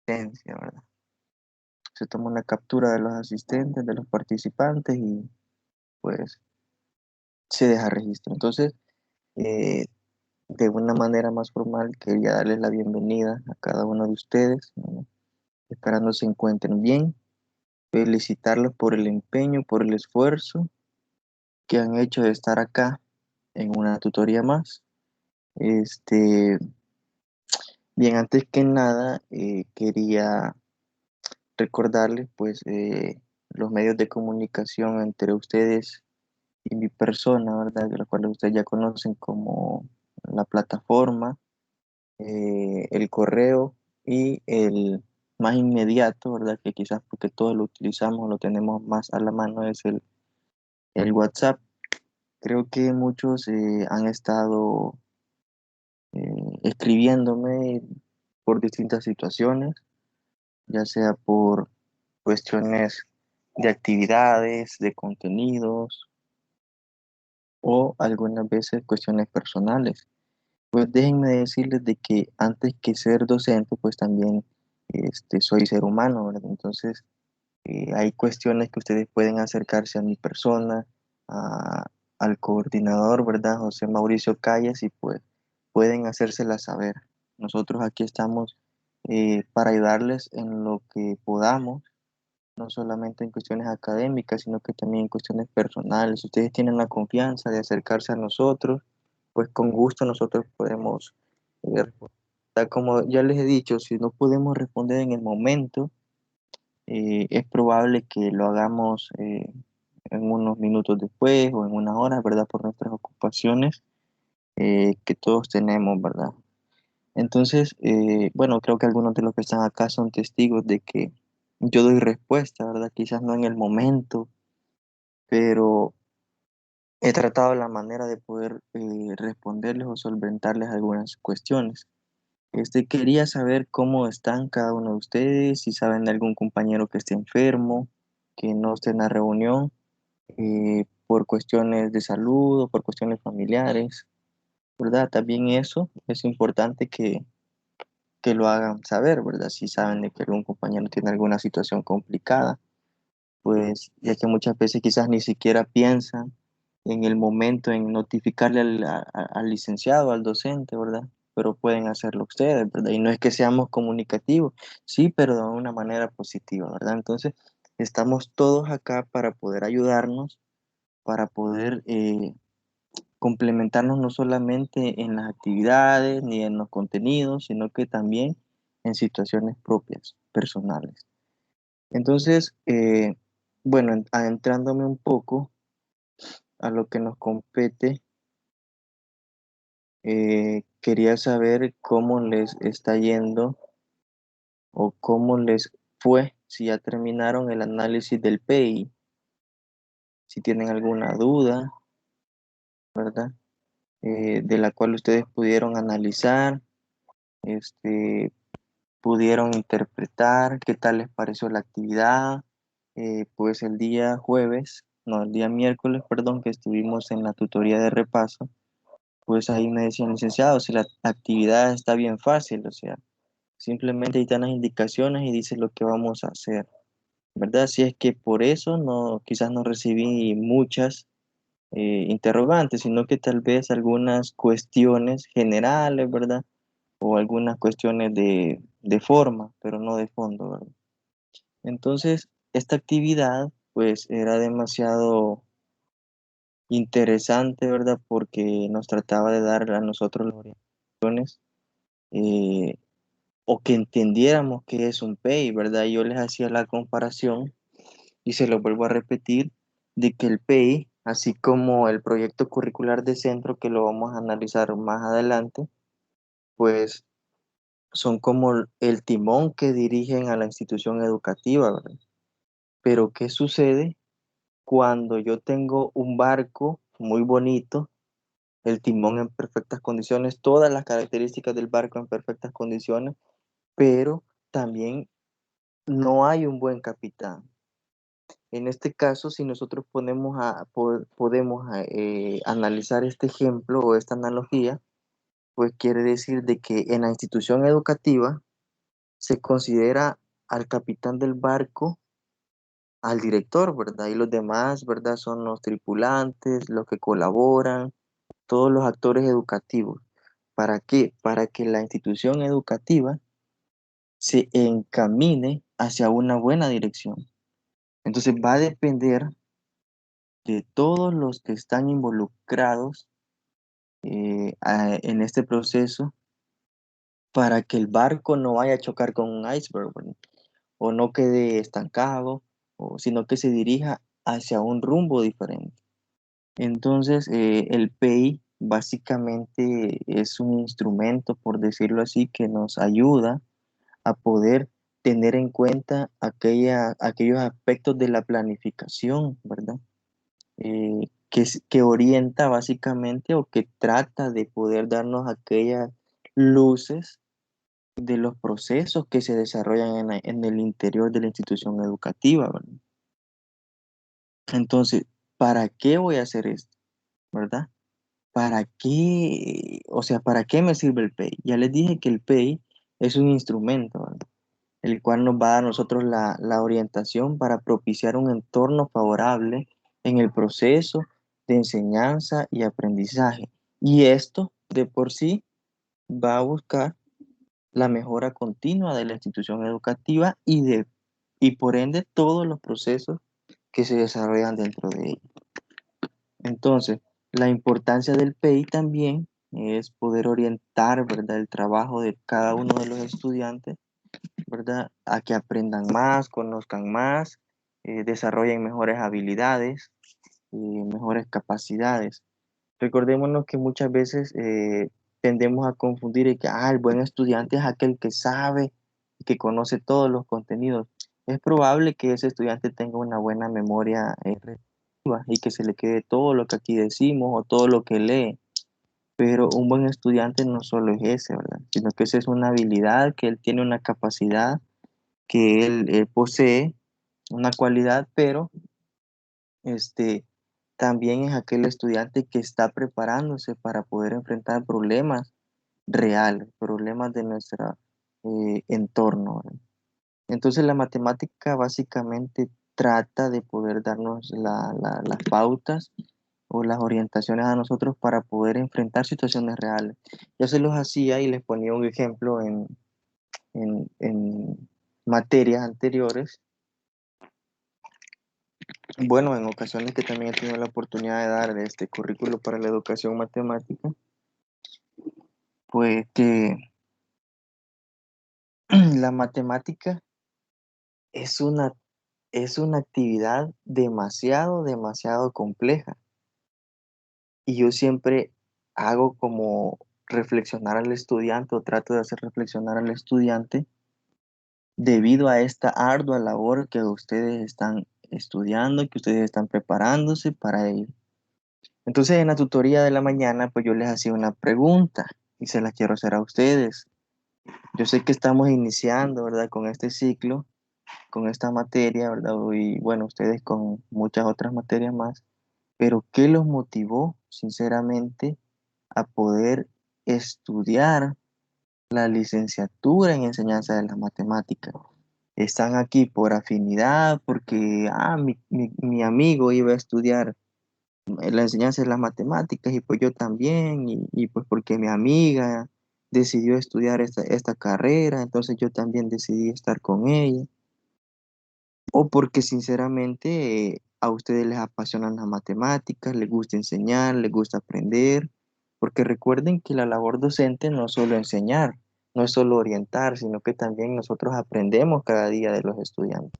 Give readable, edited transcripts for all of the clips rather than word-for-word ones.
asistencia, ¿verdad? Se toma una captura de los asistentes, de los participantes y pues se deja registro. Entonces, eh, de una manera más formal, quería darles la bienvenida a cada uno de ustedes, ¿no? Esperando se encuentren bien, felicitarlos por el empeño, por el esfuerzo que han hecho de estar acá en una tutoría más. Este, bien, antes que nada, quería recordarles pues los medios de comunicación entre ustedes y mi persona, ¿verdad? De los cuales ustedes ya conocen como la plataforma, el correo y el más inmediato, ¿verdad? Que quizás porque todos lo utilizamos, lo tenemos más a la mano, es el WhatsApp. Creo que muchos han estado escribiéndome por distintas situaciones, ya sea por cuestiones de actividades, de contenidos o algunas veces cuestiones personales. Pues déjenme decirles de que antes que ser docente, pues también soy ser humano, ¿verdad? Entonces, hay cuestiones que ustedes pueden acercarse a mi persona, a- al coordinador, ¿verdad? José Mauricio Calles, y pues pueden hacérselas saber. Nosotros aquí estamos para ayudarles en lo que podamos, no solamente en cuestiones académicas, sino que también en cuestiones personales. Si ustedes tienen la confianza de acercarse a nosotros, pues con gusto nosotros podemos responder. Como ya les he dicho, si no podemos responder en el momento, es probable que lo hagamos en unos minutos después o en unas horas, ¿verdad? Por nuestras ocupaciones que todos tenemos, ¿verdad? Entonces, bueno, creo que algunos de los que están acá son testigos de que yo doy respuesta, ¿verdad? Quizás no en el momento, pero he tratado la manera de poder responderles o solventarles algunas cuestiones. Quería saber cómo están cada uno de ustedes, si saben de algún compañero que esté enfermo, que no esté en la reunión, por cuestiones de salud o por cuestiones familiares, ¿verdad? También eso es importante que lo hagan saber, ¿verdad? Si saben de que algún compañero tiene alguna situación complicada, pues ya que muchas veces quizás ni siquiera piensan en el momento en notificarle al licenciado, al docente, ¿verdad? Pero pueden hacerlo ustedes, ¿verdad? Y no es que seamos comunicativos, sí, pero de una manera positiva, ¿verdad? Entonces, estamos todos acá para poder ayudarnos, para poder complementarnos no solamente en las actividades ni en los contenidos, sino que también en situaciones propias, personales. Entonces, bueno, adentrándome un poco a lo que nos compete, quería saber cómo les está yendo o cómo les fue, si ya terminaron el análisis del PI, si tienen alguna duda, ¿verdad? De la cual ustedes pudieron analizar, este, pudieron interpretar, qué tal les pareció la actividad. Pues el día jueves, no, el día miércoles, perdón, que estuvimos en la tutoría de repaso, pues ahí me decían, licenciado, si la actividad está bien fácil, o sea, simplemente ahí están las indicaciones y dice lo que vamos a hacer, ¿verdad? Si es que por eso no, quizás no recibí muchas interrogantes, sino que tal vez algunas cuestiones generales, ¿verdad? O algunas cuestiones de forma, pero no de fondo, ¿verdad? Entonces, esta actividad, pues, era demasiado interesante, ¿verdad? Porque nos trataba de dar a nosotros las orientaciones eh, o que entendiéramos qué es un PEI, ¿verdad? Yo les hacía la comparación y se lo vuelvo a repetir, de que el PEI, así como el proyecto curricular de centro, que lo vamos a analizar más adelante, pues son como el timón que dirigen a la institución educativa, ¿verdad? Pero ¿qué sucede cuando yo tengo un barco muy bonito, el timón en perfectas condiciones, todas las características del barco en perfectas condiciones, pero también no hay un buen capitán? En este caso, si nosotros podemos analizar este ejemplo o esta analogía, pues quiere decir de que en la institución educativa se considera al capitán del barco, al director, ¿verdad? Y los demás, ¿verdad? Son los tripulantes, los que colaboran, todos los actores educativos. ¿Para qué? Para que la institución educativa se encamine hacia una buena dirección. Entonces va a depender de todos los que están involucrados en este proceso para que el barco no vaya a chocar con un iceberg, ¿verdad? O no quede estancado, sino que se dirija hacia un rumbo diferente. Entonces, el PEI básicamente es un instrumento, por decirlo así, que nos ayuda a poder tener en cuenta aquellos aspectos de la planificación, ¿verdad? Que orienta básicamente o que trata de poder darnos aquellas luces de los procesos que se desarrollan en el interior de la institución educativa, ¿verdad? Entonces, ¿para qué voy a hacer esto? ¿Verdad? ¿Para qué? O sea, ¿para qué me sirve el PEI? Ya les dije que el PEI es un instrumento, ¿verdad? El cual nos va a dar a nosotros la orientación para propiciar un entorno favorable en el proceso de enseñanza y aprendizaje. Y esto de por sí va a buscar la mejora continua de la institución educativa y por ende todos los procesos que se desarrollan dentro de ella. Entonces, la importancia del PEI también es poder orientar, ¿verdad?, el trabajo de cada uno de los estudiantes, ¿verdad?, a que aprendan más, conozcan más, desarrollen mejores habilidades, mejores capacidades. Recordémonos que muchas veces tendemos a confundir y que el buen estudiante es aquel que sabe y que conoce todos los contenidos. Es probable que ese estudiante tenga una buena memoria retentiva y que se le quede todo lo que aquí decimos o todo lo que lee. Pero un buen estudiante no solo es ese, ¿verdad? Sino que esa es una habilidad, que él tiene una capacidad, que él posee, una cualidad, pero este, también es aquel estudiante que está preparándose para poder enfrentar problemas reales, problemas de nuestro entorno, ¿verdad? Entonces la matemática básicamente trata de poder darnos las pautas o las orientaciones a nosotros para poder enfrentar situaciones reales. Yo se los hacía y les ponía un ejemplo en materias anteriores. Bueno, en ocasiones que también he tenido la oportunidad de dar este currículo para la educación matemática, pues que la matemática es es una actividad demasiado compleja. Y yo siempre hago como reflexionar al estudiante o trato de hacer reflexionar al estudiante debido a esta ardua labor que ustedes están estudiando, que ustedes están preparándose para ello. Entonces, en la tutoría de la mañana, pues yo les hacía una pregunta y se la quiero hacer a ustedes. Yo sé que estamos iniciando, ¿verdad? Con este ciclo, con esta materia, ¿verdad? Y bueno, ustedes con muchas otras materias más, pero ¿qué los motivó, sinceramente, a poder estudiar la licenciatura en enseñanza de las matemáticas? ¿Están aquí por afinidad, porque mi amigo iba a estudiar la enseñanza de las matemáticas y pues yo también, y pues porque mi amiga decidió estudiar esta carrera, entonces yo también decidí estar con ella? ¿O porque sinceramente a ustedes les apasionan las matemáticas, les gusta enseñar, les gusta aprender? Porque recuerden que la labor docente no es solo enseñar, no es solo orientar, sino que también nosotros aprendemos cada día de los estudiantes.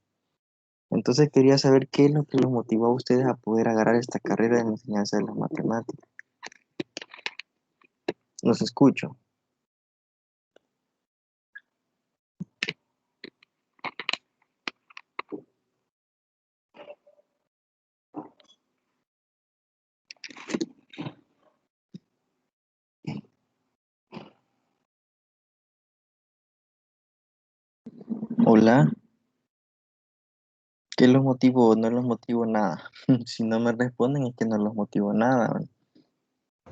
Entonces quería saber qué es lo que los motivó a ustedes a poder agarrar esta carrera de la enseñanza de las matemáticas. Los escucho. Hola, ¿qué los motivó? No los motivó nada. Si no me responden es que no los motivó nada, ¿verdad?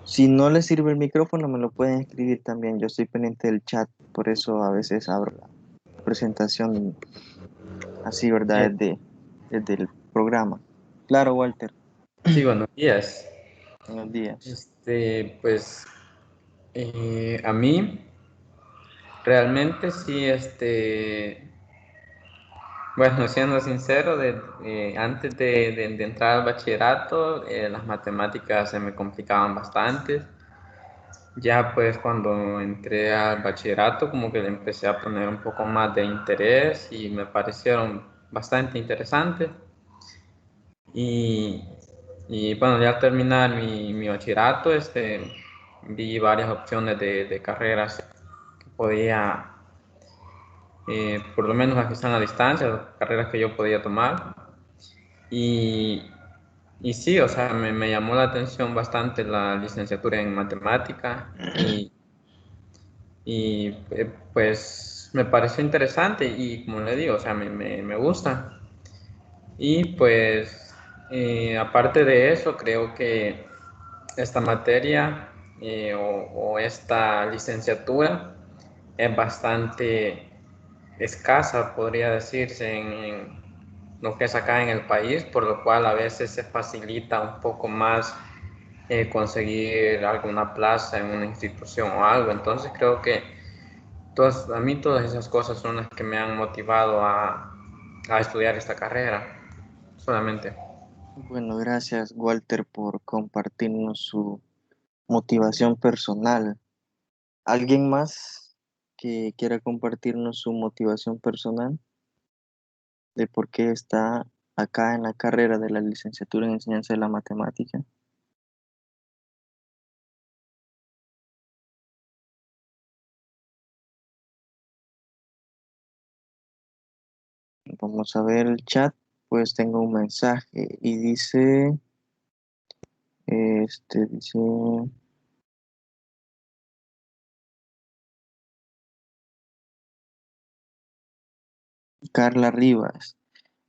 Si no les sirve el micrófono, me lo pueden escribir también. Yo estoy pendiente del chat, por eso a veces abro. presentación así, ¿verdad? Bien. Desde el programa. Claro, Walter, Sí, buenos días. buenos días. Pues a mí realmente sí, bueno, siendo sincero, antes de entrar al bachillerato, las matemáticas se me complicaban bastante. Ya pues cuando entré al bachillerato como que le empecé a poner un poco más de interés y me parecieron bastante interesantes. Y, y bueno, ya al terminar mi bachillerato, vi varias opciones de carreras que podía, por lo menos las que están a distancia, carreras que yo podía tomar. Y, y sí, o sea, me llamó la atención bastante la licenciatura en matemática pues me pareció interesante y como le digo, o sea, me gusta. Y pues aparte de eso, creo que esta materia o esta licenciatura es bastante escasa, podría decirse, en lo que es acá en el país, por lo cual a veces se facilita un poco más conseguir alguna plaza en una institución o algo. Entonces creo que a mí todas esas cosas son las que me han motivado a estudiar esta carrera, solamente. Bueno, gracias, Walter, por compartirnos su motivación personal. ¿Alguien más que quiera compartirnos su motivación personal de por qué está acá en la carrera de la licenciatura en enseñanza de la matemática? Vamos a ver el chat, pues tengo un mensaje y dice Carla Rivas.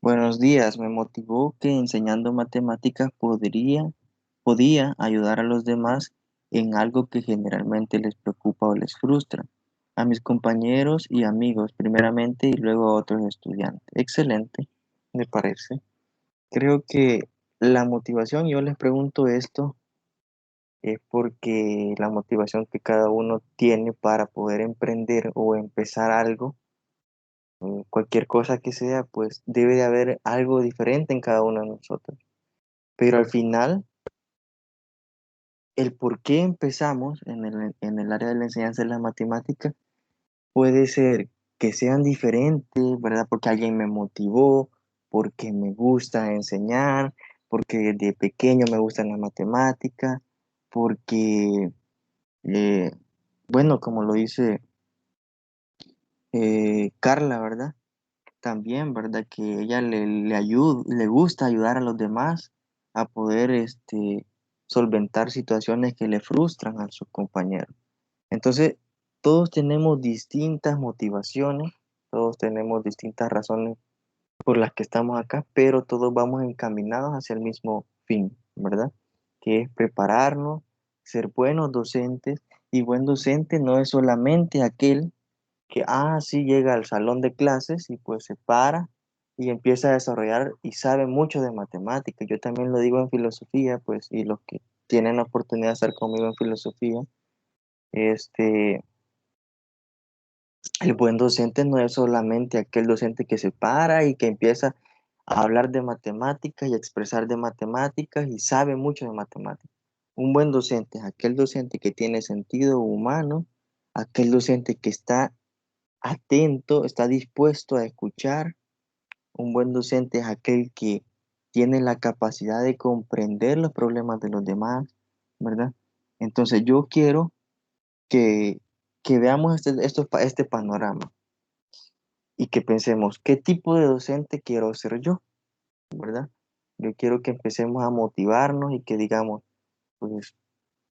Buenos días, me motivó que enseñando matemáticas podía ayudar a los demás en algo que generalmente les preocupa o les frustra. A mis compañeros y amigos primeramente y luego a otros estudiantes. Excelente, me parece. Creo que la motivación, yo les pregunto esto, es porque la motivación que cada uno tiene para poder emprender o empezar algo, cualquier cosa que sea, pues debe de haber algo diferente en cada uno de nosotros. Pero al final, el por qué empezamos en el área de la enseñanza de la matemática puede ser que sean diferentes, ¿verdad? Porque alguien me motivó, porque me gusta enseñar, porque desde pequeño me gusta la matemática, porque, eh, bueno, como lo dice Carla, ¿verdad? También, ¿verdad? Que ella le gusta ayudar a los demás a poder solventar situaciones que le frustran a sus compañeros. Entonces, todos tenemos distintas motivaciones, todos tenemos distintas razones por las que estamos acá, pero todos vamos encaminados hacia el mismo fin, ¿verdad? Que es prepararnos, ser buenos docentes, y buen docente no es solamente aquel que, sí llega al salón de clases y pues se para y empieza a desarrollar y sabe mucho de matemáticas. Yo también lo digo en filosofía, pues, y los que tienen la oportunidad de estar conmigo en filosofía, este, el buen docente no es solamente aquel docente que se para y que empieza a hablar de matemáticas y a expresar de matemáticas y sabe mucho de matemáticas. Un buen docente es aquel docente que tiene sentido humano, aquel docente que está atento, está dispuesto a escuchar. Un buen docente es aquel que tiene la capacidad de comprender los problemas de los demás, ¿verdad? Entonces yo quiero que, que veamos este panorama y que pensemos, ¿qué tipo de docente quiero ser yo? ¿Verdad? Yo quiero que empecemos a motivarnos y que digamos, pues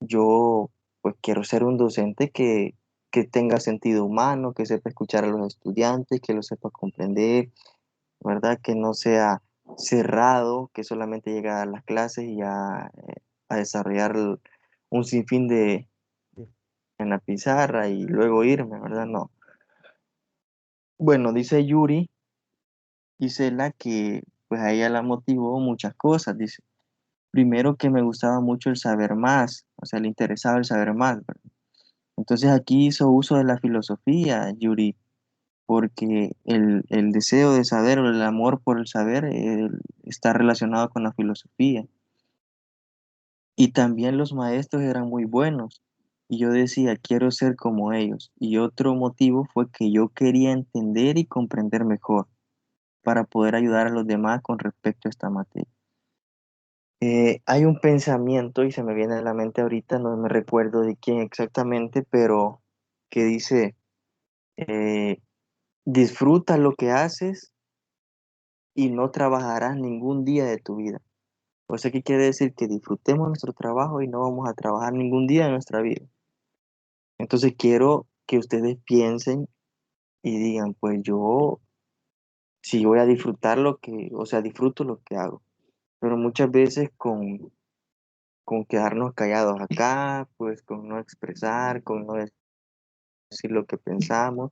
yo pues quiero ser un docente que tenga sentido humano, que sepa escuchar a los estudiantes, que lo sepa comprender, ¿verdad? Que no sea cerrado, que solamente llegue a las clases y a desarrollar un sinfín en la pizarra y luego irme, ¿verdad? No. Bueno, dice Yuri, dice la que pues a ella la motivó muchas cosas. Dice, primero que me gustaba mucho el saber más, o sea, le interesaba el saber más, ¿verdad? Entonces aquí hizo uso de la filosofía, Yuri, porque el deseo de saber o el amor por el saber está relacionado con la filosofía. Y también los maestros eran muy buenos. Y yo decía, quiero ser como ellos. Y otro motivo fue que yo quería entender y comprender mejor para poder ayudar a los demás con respecto a esta materia. Hay un pensamiento, y se me viene a la mente ahorita, no me recuerdo de quién exactamente, pero que dice, eh, disfruta lo que haces y no trabajarás ningún día de tu vida. O sea, ¿qué quiere decir? Que disfrutemos nuestro trabajo y no vamos a trabajar ningún día de nuestra vida. Entonces quiero que ustedes piensen y digan, pues yo sí voy a disfrutar lo que, o sea, disfruto lo que hago. Pero muchas veces con quedarnos callados acá, pues con no expresar, con no decir lo que pensamos.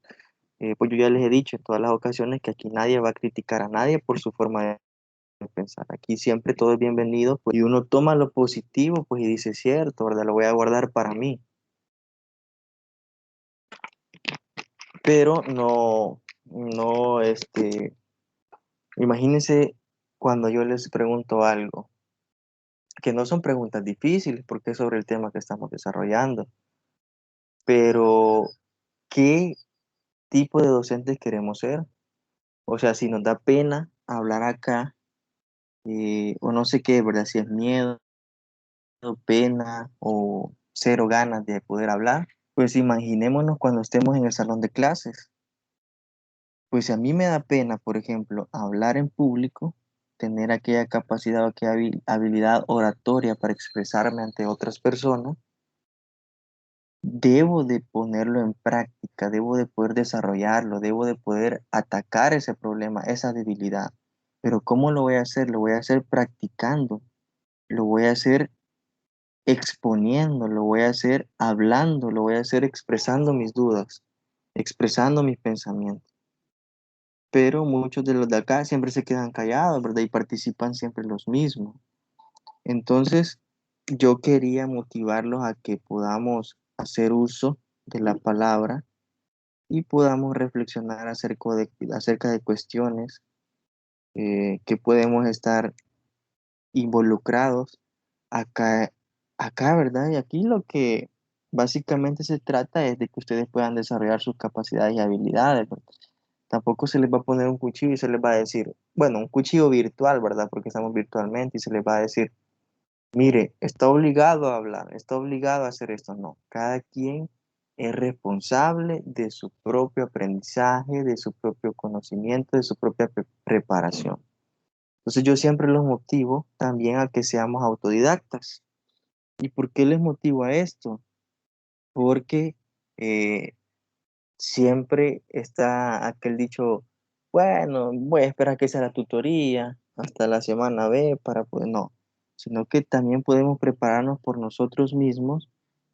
Pues yo ya les he dicho en todas las ocasiones que aquí nadie va a criticar a nadie por su forma de pensar. Aquí siempre todo es bienvenido, pues, y uno toma lo positivo, pues, y dice, cierto, ¿verdad? Lo voy a guardar para mí. Pero imagínense cuando yo les pregunto algo, que no son preguntas difíciles porque es sobre el tema que estamos desarrollando, pero ¿qué tipo de docentes queremos ser? O sea, si nos da pena hablar acá, o no sé qué, ¿verdad? Si es miedo, pena o cero ganas de poder hablar, pues imaginémonos cuando estemos en el salón de clases. Pues si a mí me da pena, por ejemplo, hablar en público, tener aquella capacidad o aquella habilidad oratoria para expresarme ante otras personas, debo de ponerlo en práctica, debo de poder desarrollarlo, debo de poder atacar ese problema, esa debilidad. Pero ¿cómo lo voy a hacer? Lo voy a hacer practicando, lo voy a hacer exponiendo, lo voy a hacer hablando, lo voy a hacer expresando mis dudas, expresando mis pensamientos. Pero muchos de los de acá siempre se quedan callados, ¿verdad? Y participan siempre los mismos. Entonces, yo quería motivarlos a que podamos hacer uso de la palabra y podamos reflexionar acerca de cuestiones que podemos estar involucrados acá, acá, ¿verdad? Y aquí lo que básicamente se trata es de que ustedes puedan desarrollar sus capacidades y habilidades, ¿verdad? Tampoco se les va a poner un cuchillo y se les va a decir, bueno, un cuchillo virtual, ¿verdad? Porque estamos virtualmente y se les va a decir, mire, está obligado a hablar, está obligado a hacer esto. No, cada quien es responsable de su propio aprendizaje, de su propio conocimiento, de su propia preparación. Entonces yo siempre los motivo también a que seamos autodidactas. ¿Y por qué les motivo a esto? Porque eh, siempre está aquel dicho, bueno, voy a esperar que sea la tutoría hasta la semana B para poder, no, sino que también podemos prepararnos por nosotros mismos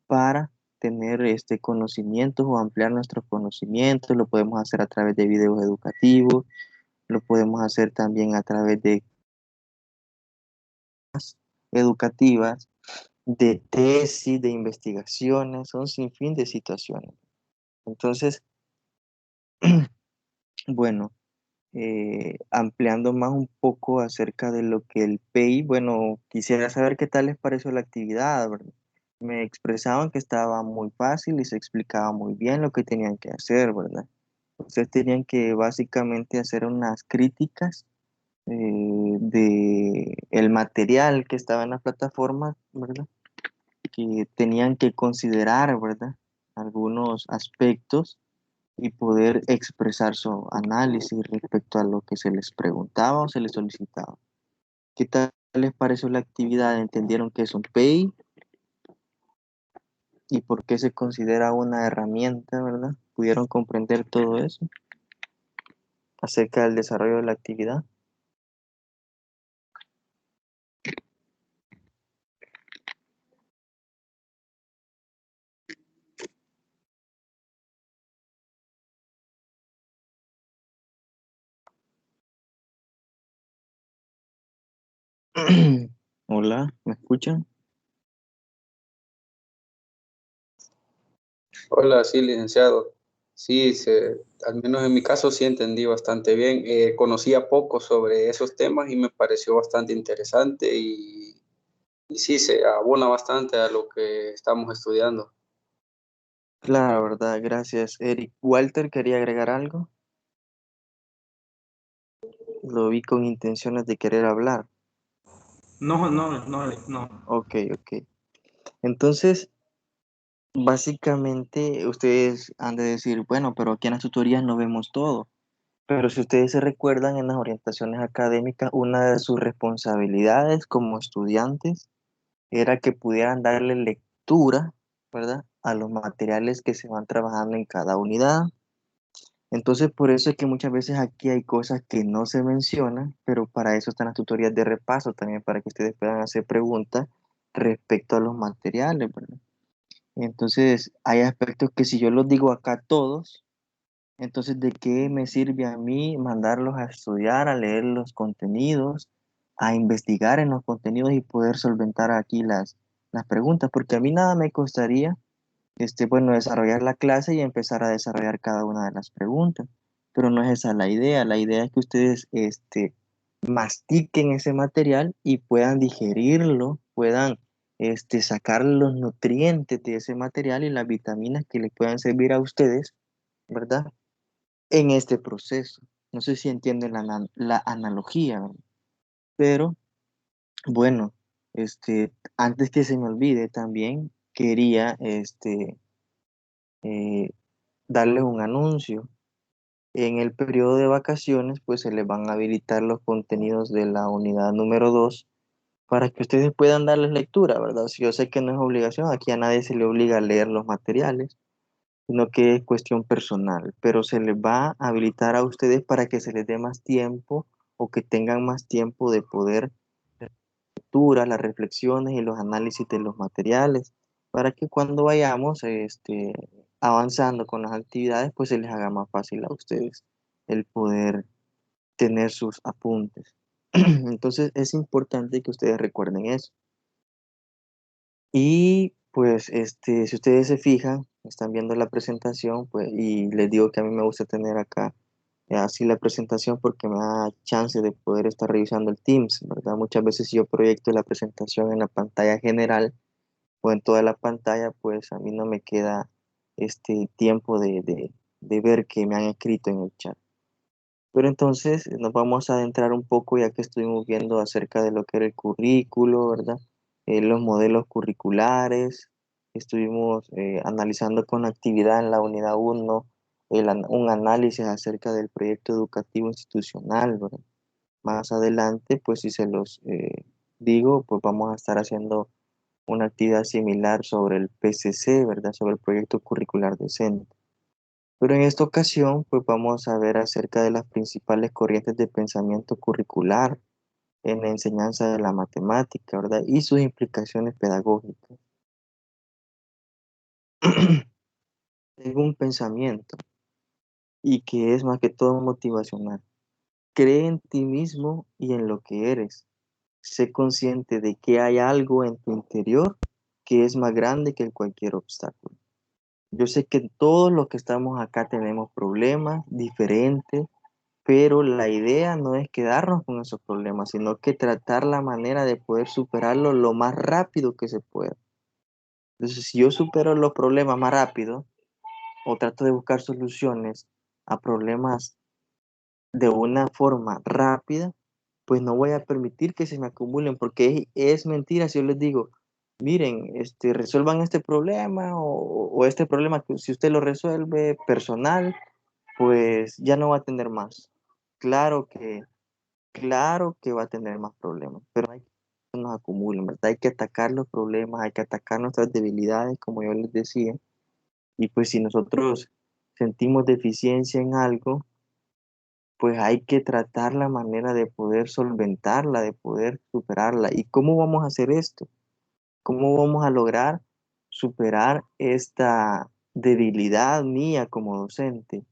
para tener este conocimientos o ampliar nuestros conocimientos, lo podemos hacer a través de videos educativos, lo podemos hacer también a través de educativas, de tesis, de investigaciones, son sin fin de situaciones. Entonces, bueno, ampliando más un poco acerca de lo que el PEI, bueno, quisiera saber qué tal les pareció la actividad, ¿verdad? Me expresaban que estaba muy fácil y se explicaba muy bien lo que tenían que hacer, ¿verdad? Ustedes tenían que básicamente hacer unas críticas de el material que estaba en la plataforma, ¿verdad? Que tenían que considerar, ¿verdad? Algunos aspectos y poder expresar su análisis respecto a lo que se les preguntaba o se les solicitaba. ¿Qué tal les pareció la actividad? ¿Entendieron qué es un PEI y por qué se considera una herramienta, ¿verdad? ¿Pudieron comprender todo eso acerca del desarrollo de la actividad? Hola, ¿me escuchan? Hola, sí, licenciado. Sí, al menos en mi caso sí entendí bastante bien. Conocía poco sobre esos temas y me pareció bastante interesante y sí, se abona bastante a lo que estamos estudiando. Claro, verdad, gracias, Eric. Walter quería agregar algo. Lo vi con intenciones de querer hablar. No, no, no, no. Ok, ok. Entonces, básicamente, ustedes han de decir, bueno, pero aquí en las tutorías no vemos todo. Pero si ustedes se recuerdan en las orientaciones académicas, una de sus responsabilidades como estudiantes era que pudieran darle lectura, ¿verdad? A los materiales que se van trabajando en cada unidad. Entonces, por eso es que muchas veces aquí hay cosas que no se mencionan, pero para eso están las tutorías de repaso también, para que ustedes puedan hacer preguntas respecto a los materiales, ¿verdad? Entonces, hay aspectos que si yo los digo acá todos, entonces, ¿de qué me sirve a mí mandarlos a estudiar, a leer los contenidos, a investigar en los contenidos y poder solventar aquí las preguntas? Porque a mí nada me costaría bueno, desarrollar la clase y empezar a desarrollar cada una de las preguntas. Pero no es esa la idea es que ustedes mastiquen ese material y puedan digerirlo, puedan sacar los nutrientes de ese material y las vitaminas que les puedan servir a ustedes, ¿verdad? En este proceso. No sé si entienden la analogía, ¿verdad? Pero bueno, antes que se me olvide también, quería eh, darles un anuncio. En el periodo de vacaciones, pues se les van a habilitar los contenidos de la unidad número 2 para que ustedes puedan darles lectura, ¿verdad? Si yo sé que no es obligación, aquí a nadie se le obliga a leer los materiales, sino que es cuestión personal, pero se les va a habilitar a ustedes para que se les dé más tiempo o que tengan más tiempo de poder lectura, las reflexiones y los análisis de los materiales, para que cuando vayamos avanzando con las actividades, pues se les haga más fácil a ustedes el poder tener sus apuntes. Entonces es importante que ustedes recuerden eso. Y pues si ustedes se fijan, están viendo la presentación, pues, y les digo que a mí me gusta tener acá así la presentación porque me da chance de poder estar revisando el Teams, ¿verdad? Muchas veces si yo proyecto la presentación en la pantalla general o en toda la pantalla, pues a mí no me queda este tiempo de ver que me han escrito en el chat. Pero entonces nos vamos a adentrar un poco ya que estuvimos viendo acerca de lo que era el currículo, ¿verdad? Los modelos curriculares, estuvimos analizando con actividad en la unidad 1 un análisis acerca del proyecto educativo institucional, ¿verdad? Más adelante, pues si se los digo, pues vamos a estar haciendo una actividad similar sobre el PCC, ¿verdad? Sobre el proyecto curricular docente. Pero en esta ocasión, pues vamos a ver acerca de las principales corrientes de pensamiento curricular en la enseñanza de la matemática, ¿verdad? Y sus implicaciones pedagógicas. Tengo un pensamiento y que es más que todo motivacional. Cree en ti mismo y en lo que eres. Sé consciente de que hay algo en tu interior que es más grande que cualquier obstáculo. Yo sé que todos los que estamos acá tenemos problemas diferentes, pero la idea no es quedarnos con esos problemas, sino que tratar la manera de poder superarlo lo más rápido que se pueda. Entonces, si yo supero los problemas más rápido o trato de buscar soluciones a problemas de una forma rápida, pues no voy a permitir que se me acumulen, porque es mentira si yo les digo, miren, resuelvan este problema o este problema que si usted lo resuelve personal, pues ya no va a tener más. Claro que Claro que va a tener más problemas, pero hay que no nos acumulen, ¿verdad? Hay que atacar los problemas, hay que atacar nuestras debilidades, como yo les decía, y pues si nosotros sentimos deficiencia en algo, pues hay que tratar la manera de poder solventarla, de poder superarla. ¿Y cómo vamos a hacer esto? ¿Cómo vamos a lograr superar esta debilidad mía como docente?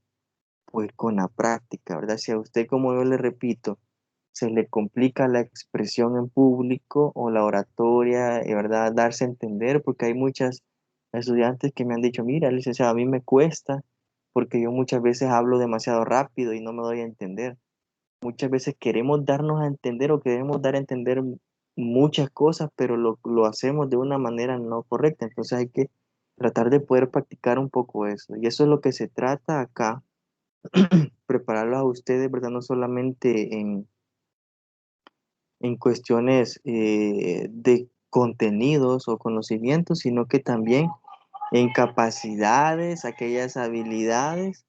Pues con la práctica, ¿verdad? Si a usted, como yo le repito, se le complica la expresión en público o la oratoria, ¿verdad? Darse a entender, porque hay muchas estudiantes que me han dicho, mira, licenciado, a mí me cuesta porque yo muchas veces hablo demasiado rápido y no me doy a entender. Muchas veces queremos darnos a entender o queremos dar a entender muchas cosas, pero lo hacemos de una manera no correcta. Entonces hay que tratar de poder practicar un poco eso. Y eso es lo que se trata acá, prepararlos a ustedes, ¿verdad? No solamente en cuestiones de contenidos o conocimientos, sino que también en capacidades, aquellas habilidades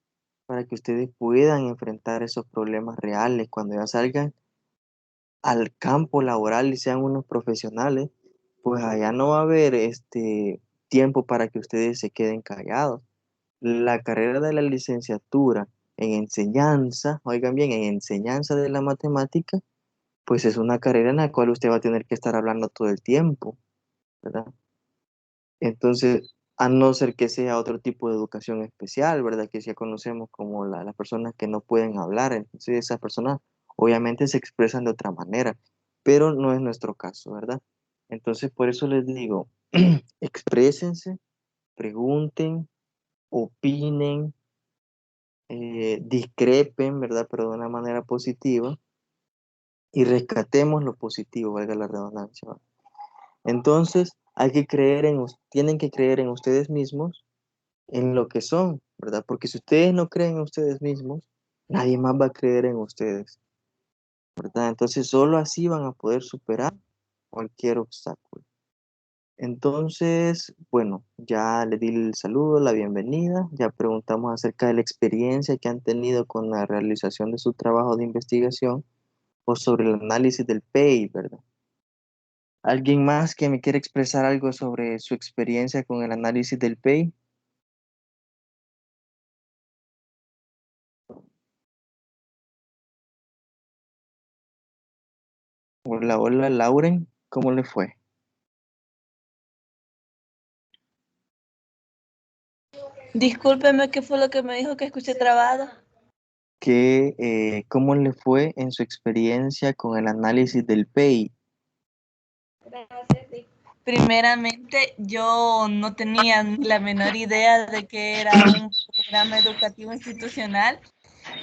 para que ustedes puedan enfrentar esos problemas reales cuando ya salgan al campo laboral y sean unos profesionales, pues allá no va a haber tiempo para que ustedes se queden callados. La carrera de la licenciatura en enseñanza, oigan bien, en enseñanza de la matemática, pues es una carrera en la cual usted va a tener que estar hablando todo el tiempo, ¿verdad? Entonces, a no ser que sea otro tipo de educación especial, ¿verdad? Que ya conocemos como las personas que no pueden hablar, entonces esas personas obviamente se expresan de otra manera, pero no es nuestro caso, ¿verdad? Entonces, por eso les digo, exprésense, pregunten, opinen, discrepen, ¿verdad? Pero de una manera positiva y rescatemos lo positivo, valga la redundancia, ¿va? Entonces, hay que tienen que creer en ustedes mismos, en lo que son, ¿verdad? Porque si ustedes no creen en ustedes mismos, nadie más va a creer en ustedes, ¿verdad? Entonces, solo así van a poder superar cualquier obstáculo. Entonces, bueno, ya le di el saludo, la bienvenida, ya preguntamos acerca de la experiencia que han tenido con la realización de su trabajo de investigación o sobre el análisis del PEI, ¿verdad? ¿Alguien más que me quiere expresar algo sobre su experiencia con el análisis del PEI? Hola, hola, Lauren, ¿cómo le fue? Discúlpeme, ¿qué fue lo que me dijo que escuché trabado? ¿Cómo le fue en su experiencia con el análisis del PEI? Primeramente, yo no tenía ni la menor idea de que era un programa educativo institucional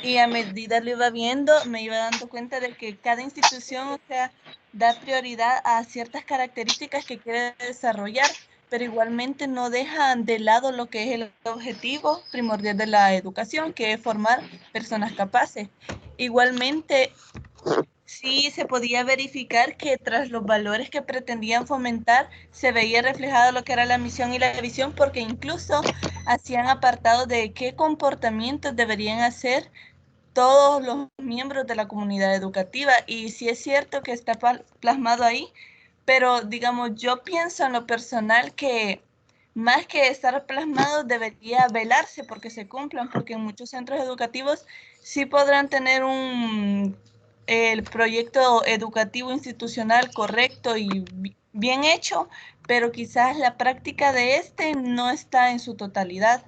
y a medida lo iba viendo, me iba dando cuenta de que cada institución, o sea, da prioridad a ciertas características que quiere desarrollar, pero igualmente no dejan de lado lo que es el objetivo primordial de la educación, que es formar personas capaces. Igualmente, sí se podía verificar que tras los valores que pretendían fomentar se veía reflejado lo que era la misión y la visión, porque incluso hacían apartados de qué comportamientos deberían hacer todos los miembros de la comunidad educativa. Y sí es cierto que está plasmado ahí, pero digamos, yo pienso en lo personal que más que estar plasmado debería velarse porque se cumplan, porque en muchos centros educativos sí podrán tener el proyecto educativo institucional correcto y bien hecho, pero quizás la práctica de este no está en su totalidad.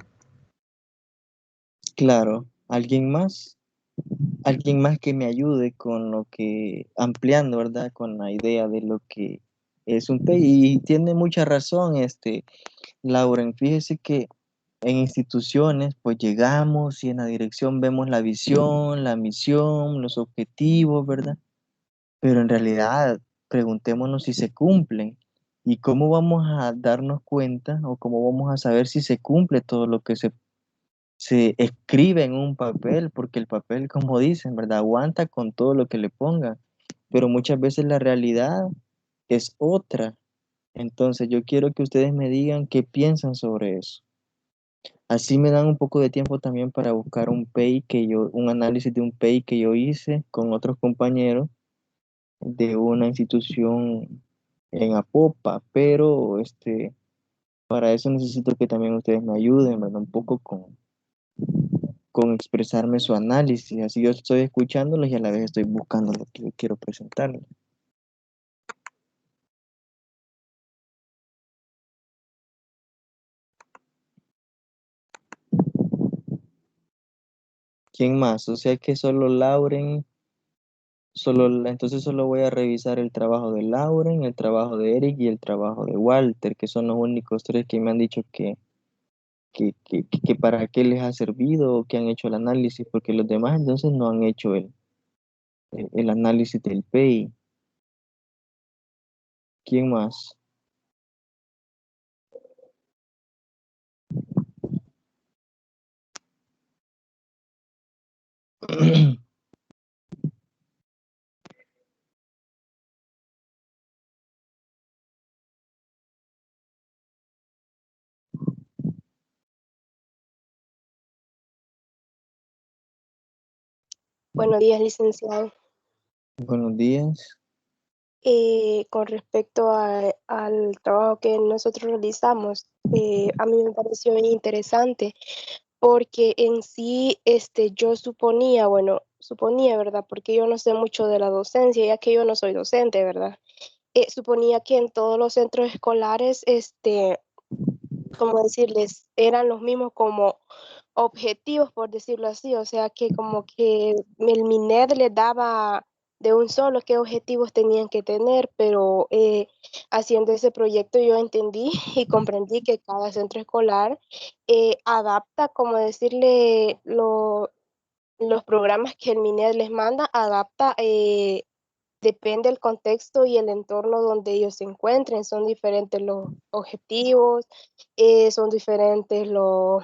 Claro, ¿alguien más? ¿Alguien más que me ayude con lo que, ampliando, ¿verdad? Con la idea de lo que es un PEI. Y tiene mucha razón, Lauren. Fíjese que en instituciones, pues llegamos y en la dirección vemos la visión, la misión, los objetivos, ¿verdad? Pero en realidad, preguntémonos si se cumplen y cómo vamos a darnos cuenta o cómo vamos a saber si se cumple todo lo que se escribe en un papel, porque el papel, como dicen, ¿verdad? Aguanta con todo lo que le pongan, pero muchas veces la realidad es otra. Entonces yo quiero que ustedes me digan qué piensan sobre eso. Así me dan un poco de tiempo también para buscar un análisis de un PEI que yo hice con otros compañeros de una institución en Apopa, pero para eso necesito que también ustedes me ayuden, ¿verdad? Un poco con expresarme su análisis. Así yo estoy escuchándolos y a la vez estoy buscando lo que yo quiero presentarles. ¿Quién más? O sea que solo Lauren Entonces solo voy a revisar el trabajo de Lauren, el trabajo de Eric y el trabajo de Walter, que son los únicos tres que me han dicho que para qué les ha servido o que han hecho el análisis, porque los demás entonces no han hecho el análisis del PEI. ¿Quién más? Buenos días, licenciado. Buenos días. Con respecto al trabajo que nosotros realizamos, a mí me pareció bien interesante porque en sí yo suponía, ¿verdad? Porque yo no sé mucho de la docencia, ya que yo no soy docente, ¿verdad? Suponía que en todos los centros escolares, como decirles, eran los mismos como objetivos, por decirlo así, o sea que como que el MINED les daba de un solo qué objetivos tenían que tener, pero haciendo ese proyecto yo entendí y comprendí que cada centro escolar adapta, como decirle, los programas que el MINED les manda, adapta depende del contexto y el entorno donde ellos se encuentren. Son diferentes los objetivos, son diferentes los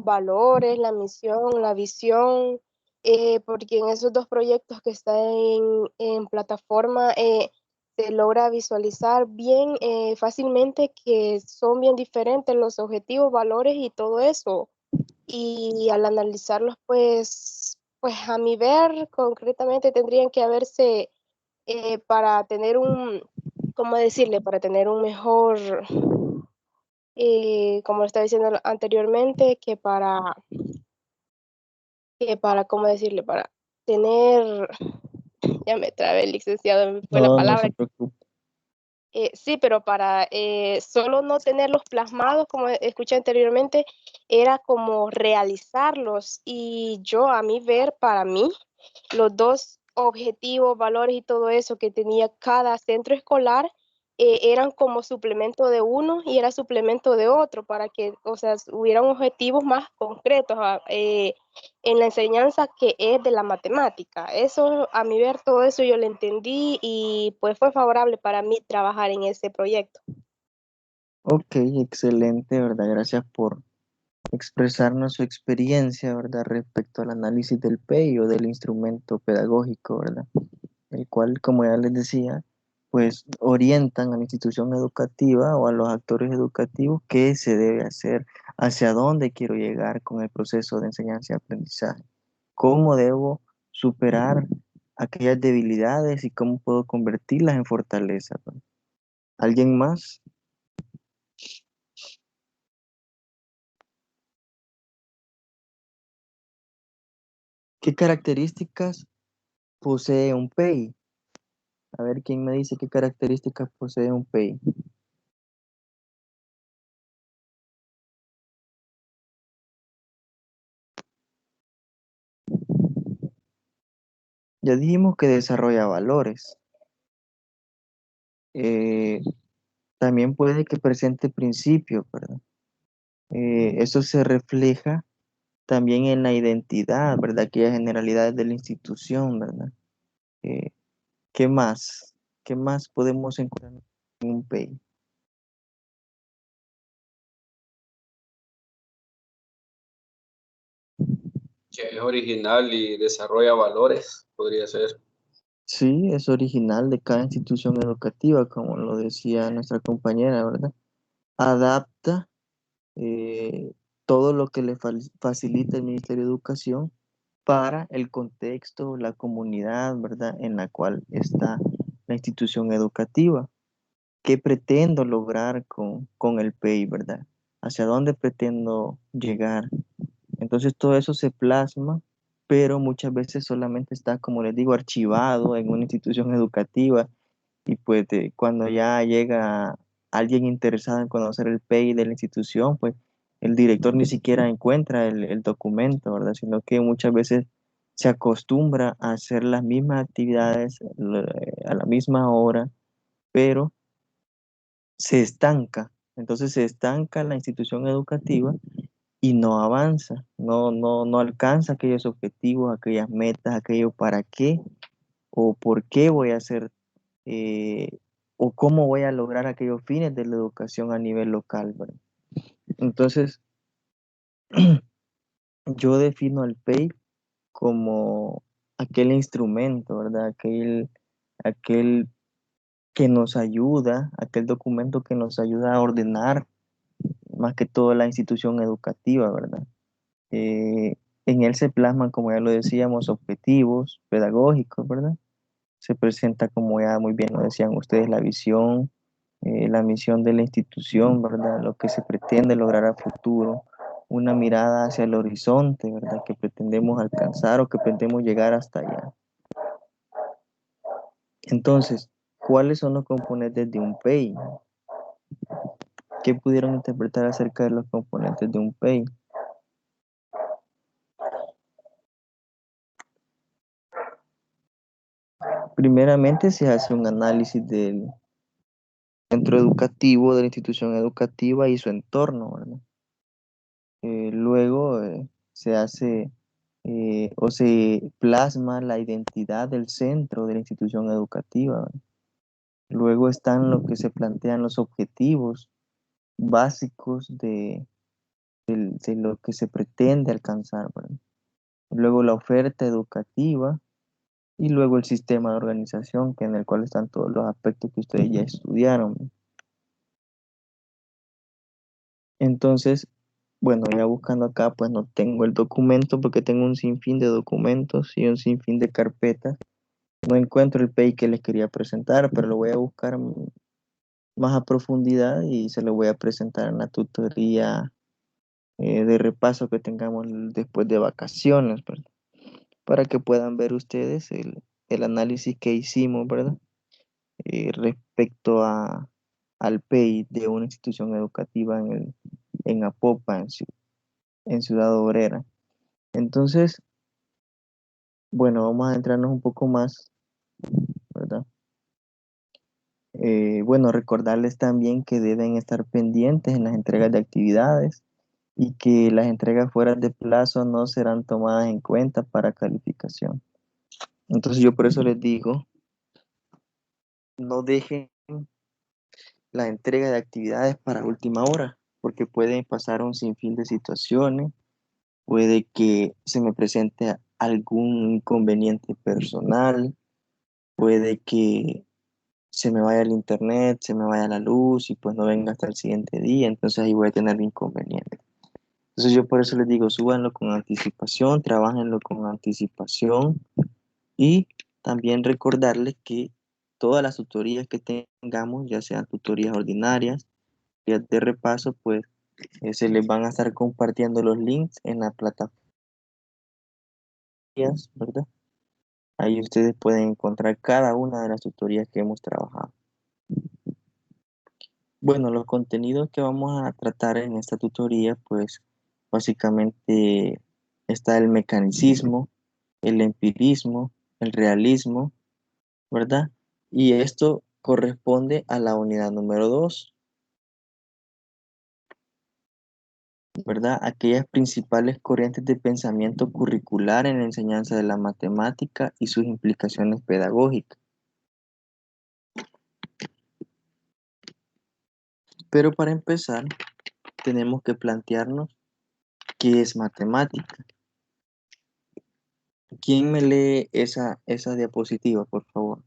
valores, la misión, la visión, porque en esos dos proyectos que están en plataforma se logra visualizar bien fácilmente que son bien diferentes los objetivos, valores y todo eso. Y al analizarlos, pues a mi ver, concretamente tendrían que haberse para tener ¿cómo decirle? Para tener un mejor, como lo estaba diciendo anteriormente, ¿cómo decirle? Para tener, ya me trabé, licenciado, me fue la No, no se palabra. preocupe. Sí, pero para solo no tenerlos plasmados, como escuché anteriormente, era como realizarlos. Y yo, a mi ver, para mí, los dos objetivos, valores y todo eso que tenía cada centro escolar eran como suplemento de uno y era suplemento de otro para que, o sea, hubieran objetivos más concretos en la enseñanza que es de la matemática. Eso, a mi ver, todo eso yo lo entendí y pues fue favorable para mí trabajar en ese proyecto. Ok, excelente, ¿verdad? Gracias por expresarnos su experiencia, ¿verdad? Respecto al análisis del PEI o del instrumento pedagógico, ¿verdad? El cual, como ya les decía, pues orientan a la institución educativa o a los actores educativos qué se debe hacer, hacia dónde quiero llegar con el proceso de enseñanza y aprendizaje, cómo debo superar aquellas debilidades y cómo puedo convertirlas en fortaleza, ¿no? ¿Alguien más? ¿Qué características posee un PEI? A ver, ¿quién me dice qué características posee un PEI? Ya dijimos que desarrolla valores. Eh, También puede que presente principios, ¿verdad? Eso se refleja también en la identidad, ¿verdad? Aquellas generalidades de la institución, ¿verdad? Eh, ¿Qué más? ¿Qué más podemos encontrar en un PEI? Que es original y desarrolla valores, podría ser. Sí, es original de cada institución educativa, como lo decía nuestra compañera, ¿verdad? Adapta todo lo que le facilita el Ministerio de Educación para el contexto, la comunidad, ¿verdad? En la cual está la institución educativa. ¿Qué pretendo lograr con el PEI, ¿verdad? ¿Hacia dónde pretendo llegar? Entonces todo eso se plasma, pero muchas veces solamente está, como les digo, archivado en una institución educativa y pues cuando ya llega alguien interesado en conocer el PEI de la institución, pues el director ni siquiera encuentra el documento, ¿verdad? Sino que muchas veces se acostumbra a hacer las mismas actividades a la misma hora, pero se estanca. Entonces se estanca la institución educativa y no avanza, no alcanza aquellos objetivos, aquellas metas, aquello para qué o por qué voy a hacer o cómo voy a lograr aquellos fines de la educación a nivel local, ¿verdad? Entonces, yo defino al PEI como aquel instrumento, ¿verdad? Aquel que nos ayuda, aquel documento que nos ayuda a ordenar más que todo la institución educativa, ¿verdad? Eh, en él se plasman, como ya lo decíamos, objetivos pedagógicos, ¿verdad? Se presenta, como ya muy bien lo decían ustedes, la visión, la misión de la institución, ¿verdad? Lo que se pretende lograr a futuro, una mirada hacia el horizonte, ¿verdad? Que pretendemos alcanzar o que pretendemos llegar hasta allá. Entonces, ¿cuáles son los componentes de un PEI? ¿Qué pudieron interpretar acerca de los componentes de un PEI? Primeramente se hace un análisis del centro educativo, de la institución educativa y su entorno, ¿verdad? Luego se hace o se plasma la identidad del centro de la institución educativa, ¿verdad? Luego están lo que se plantean los objetivos básicos de lo que se pretende alcanzar, ¿verdad? Luego la oferta educativa y luego el sistema de organización, que en el cual están todos los aspectos que ustedes ya estudiaron. Entonces, bueno, ya buscando acá, pues no tengo el documento porque tengo un sinfín de documentos y un sinfín de carpetas. No encuentro el PEI que les quería presentar, pero lo voy a buscar más a profundidad y se lo voy a presentar en la tutoría de repaso que tengamos después de vacaciones, ¿verdad? Para que puedan ver ustedes el análisis que hicimos, ¿verdad? Respecto al PEI de una institución educativa en Apopa, en Ciudad Obrera. Entonces, bueno, vamos a entrarnos un poco más, ¿verdad? Bueno, recordarles también que deben estar pendientes en las entregas de actividades y que las entregas fuera de plazo no serán tomadas en cuenta para calificación. Entonces yo por eso les digo, no dejen la entrega de actividades para última hora, porque pueden pasar un sinfín de situaciones, puede que se me presente algún inconveniente personal, puede que se me vaya el internet, se me vaya la luz y pues no venga hasta el siguiente día, entonces ahí voy a tener inconvenientes. Entonces yo por eso les digo, súbanlo con anticipación, trabajenlo con anticipación y también recordarles que todas las tutorías que tengamos, ya sean tutorías ordinarias, guías de repaso, pues se les van a estar compartiendo los links en la plataforma, ¿verdad? Ahí ustedes pueden encontrar cada una de las tutorías que hemos trabajado. Bueno, los contenidos que vamos a tratar en esta tutoría, pues básicamente está el mecanicismo, el empirismo, el realismo, ¿verdad? Y esto corresponde a la unidad número 2, ¿verdad? Aquellas principales corrientes de pensamiento curricular en la enseñanza de la matemática y sus implicaciones pedagógicas. Pero para empezar, tenemos que plantearnos qué es matemática. ¿Quién me lee esa diapositiva, por favor?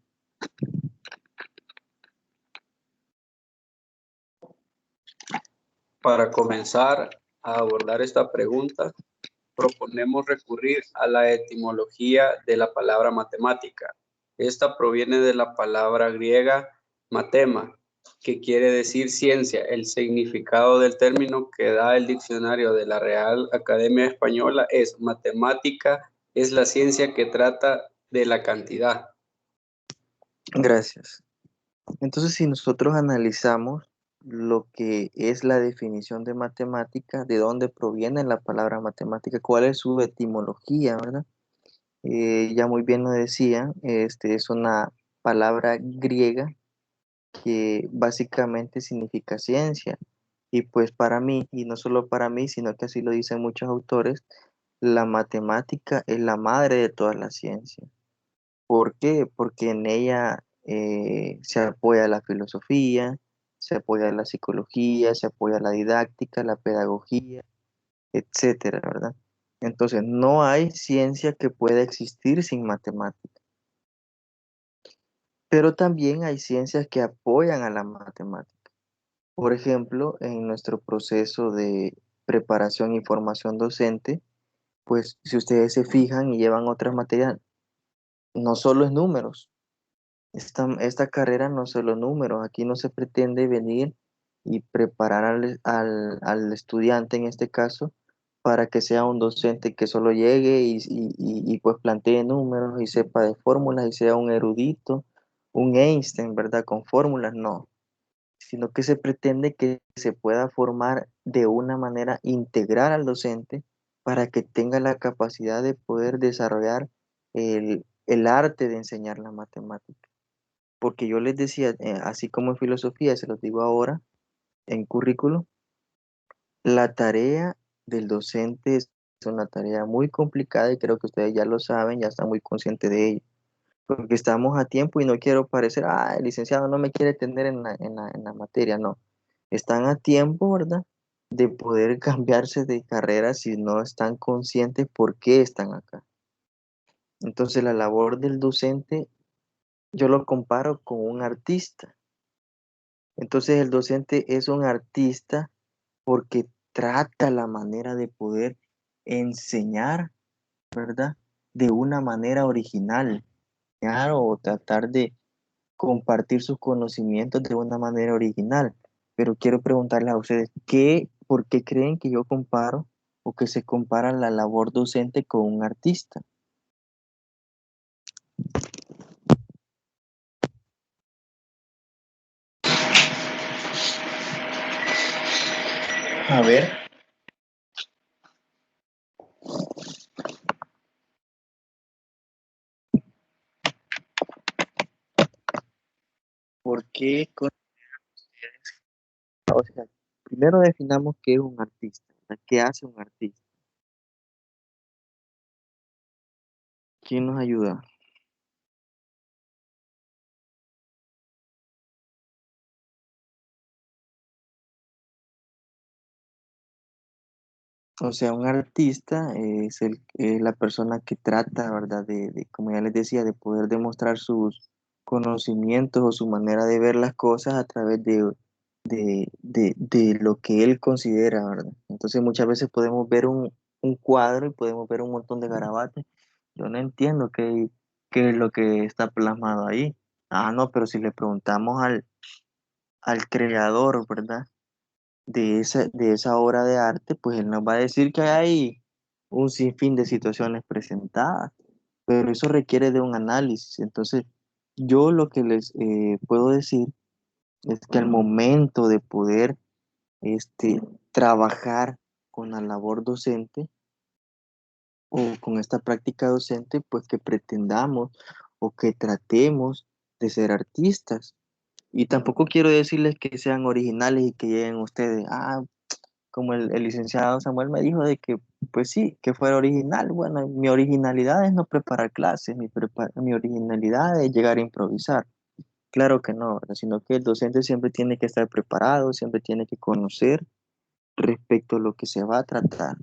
Para comenzar a abordar esta pregunta, proponemos recurrir a la etimología de la palabra matemática. Esta proviene de la palabra griega matema, que quiere decir ciencia. El significado del término que da el diccionario de la Real Academia Española es: matemática es la ciencia que trata de la cantidad. Gracias. Entonces, si nosotros analizamos lo que es la definición de matemática, de dónde proviene la palabra matemática, cuál es su etimología, ¿verdad? ya muy bien lo decía, es una palabra griega que básicamente significa ciencia. Y pues para mí, y no solo para mí, sino que así lo dicen muchos autores, la matemática es la madre de todas las ciencias. ¿Por qué? Porque en ella se apoya la filosofía, se apoya la psicología, se apoya la didáctica, la pedagogía, etcétera, ¿verdad? Entonces, no hay ciencia que pueda existir sin matemática, pero también hay ciencias que apoyan a la matemática. Por ejemplo, en nuestro proceso de preparación y formación docente, pues si ustedes se fijan y llevan otras materias, no solo es números. Esta carrera no solo números, aquí no se pretende venir y preparar al estudiante en este caso para que sea un docente que solo llegue y pues plantee números y sepa de fórmulas y sea un erudito, un Einstein, ¿verdad? Con fórmulas, no, sino que se pretende que se pueda formar de una manera integral al docente para que tenga la capacidad de poder desarrollar el arte de enseñar la matemática. Porque yo les decía, así como en filosofía, se los digo ahora, en currículo, la tarea del docente es una tarea muy complicada y creo que ustedes ya lo saben, ya están muy conscientes de ello. Porque estamos a tiempo y no quiero parecer, ah, el licenciado no me quiere tener en la materia, no. Están a tiempo, ¿verdad? De poder cambiarse de carrera si no están conscientes por qué están acá. Entonces la labor del docente yo lo comparo con un artista. Entonces el docente es un artista porque trata la manera de poder enseñar, ¿verdad? De una manera original, enseñar o tratar de compartir sus conocimientos de una manera original. Pero quiero preguntarles a ustedes, ¿por qué creen que yo comparo o que se compara la labor docente con un artista? A ver. ¿Por qué o sea, primero definamos qué es un artista, ¿verdad? ¿Qué hace un artista? ¿Quién nos ayuda? O sea, un artista es la persona que trata, ¿verdad? Como ya les decía, de poder demostrar sus conocimientos o su manera de ver las cosas a través de lo que él considera, ¿verdad? Entonces muchas veces podemos ver un cuadro y podemos ver un montón de garabatos. Yo no entiendo qué es lo que está plasmado ahí. Ah, no, pero si le preguntamos al creador, ¿verdad? De esa obra de arte, pues él nos va a decir que hay un sinfín de situaciones presentadas, pero eso requiere de un análisis. Entonces, yo lo que les puedo decir es que al momento de poder este, trabajar con la labor docente o con esta práctica docente, pues que pretendamos o que tratemos de ser artistas. Y tampoco quiero decirles que sean originales y que lleguen ustedes, como el licenciado Samuel me dijo de que, pues sí, que fuera original. Bueno, mi originalidad es no preparar clases, mi originalidad es llegar a improvisar. Claro que no, ¿verdad? Sino que el docente siempre tiene que estar preparado, siempre tiene que conocer respecto a lo que se va a tratar.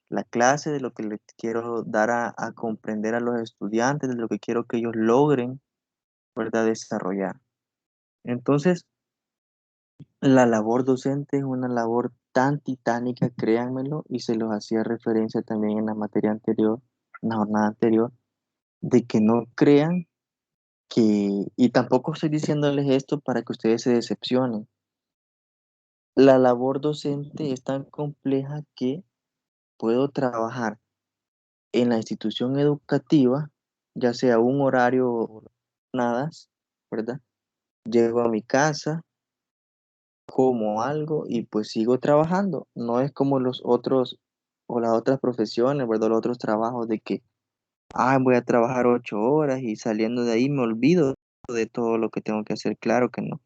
La clase, de lo que les quiero dar a comprender a los estudiantes, de lo que quiero que ellos logren, ¿verdad? Desarrollar. Entonces, la labor docente es una labor tan titánica, créanmelo, y se los hacía referencia también en la materia anterior, en la jornada anterior, de que no crean y tampoco estoy diciéndoles esto para que ustedes se decepcionen. La labor docente es tan compleja que puedo trabajar en la institución educativa, ya sea un horario o nada, ¿verdad? Llego a mi casa, como algo y pues sigo trabajando. No es como los otros o las otras profesiones, ¿verdad? Los otros trabajos de que voy a trabajar 8 horas y saliendo de ahí me olvido de todo lo que tengo que hacer. Claro que no.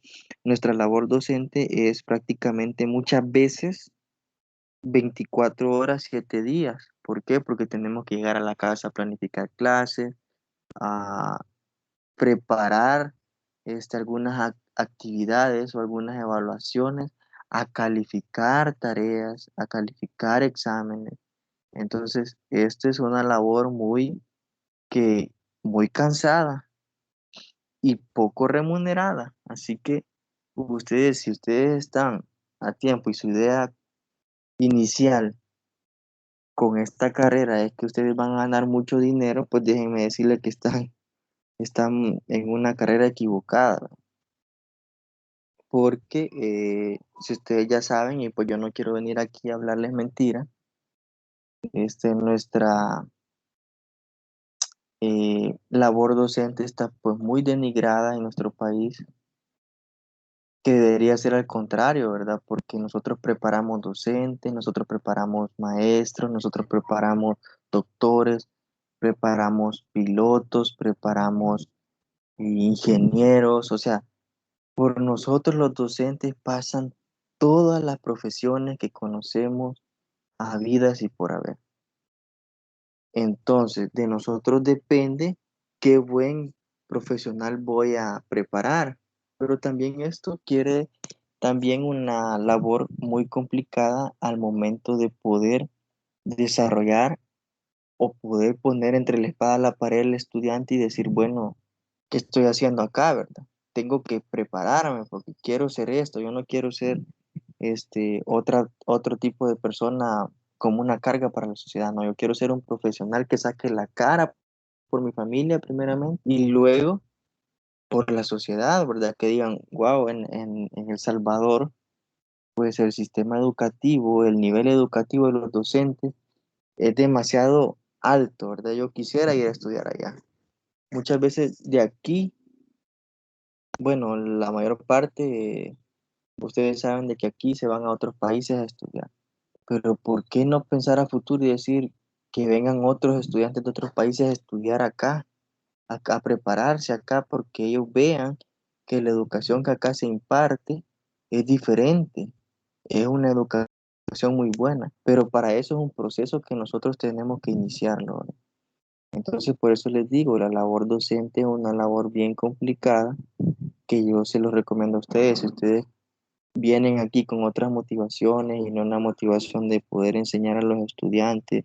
Nuestra labor docente es prácticamente muchas veces 24 horas, 7 días. ¿Por qué? Porque tenemos que llegar a la casa a planificar clases, a preparar algunas actividades o algunas evaluaciones, a calificar tareas, a calificar exámenes. Entonces, esta es una labor que, muy cansada y poco remunerada. Así que ustedes, si ustedes están a tiempo y su idea inicial con esta carrera es que ustedes van a ganar mucho dinero, pues déjenme decirles que están en una carrera equivocada. Porque si ustedes ya saben, y pues yo no quiero venir aquí a hablarles mentiras, nuestra labor docente está pues muy denigrada en nuestro país, que debería ser al contrario, ¿verdad? Porque nosotros preparamos docentes, nosotros preparamos maestros, nosotros preparamos doctores, preparamos pilotos, preparamos ingenieros, o sea, por nosotros los docentes pasan todas las profesiones que conocemos habidas y por haber. Entonces, de nosotros depende qué buen profesional voy a preparar, pero también esto quiere también una labor muy complicada al momento de poder desarrollar o poder poner entre la espada y la pared al estudiante y decir, bueno, ¿qué estoy haciendo acá, verdad? Tengo que prepararme porque quiero ser esto, yo no quiero ser otro tipo de persona como una carga para la sociedad, no, yo quiero ser un profesional que saque la cara por mi familia primeramente y luego por la sociedad, ¿verdad? Que digan, wow, en El Salvador, pues el sistema educativo, el nivel educativo de los docentes es demasiado alto, ¿verdad? Yo quisiera ir a estudiar allá. Muchas veces de aquí, bueno, la mayor parte, ustedes saben de que aquí se van a otros países a estudiar. Pero ¿por qué no pensar a futuro y decir que vengan otros estudiantes de otros países a estudiar acá a prepararse acá, porque ellos vean que la educación que acá se imparte es diferente, es una educación muy buena, pero para eso es un proceso que nosotros tenemos que iniciarlo, ¿no? Entonces, por eso les digo, la labor docente es una labor bien complicada que yo se los recomiendo a ustedes. Si ustedes vienen aquí con otras motivaciones y no una motivación de poder enseñar a los estudiantes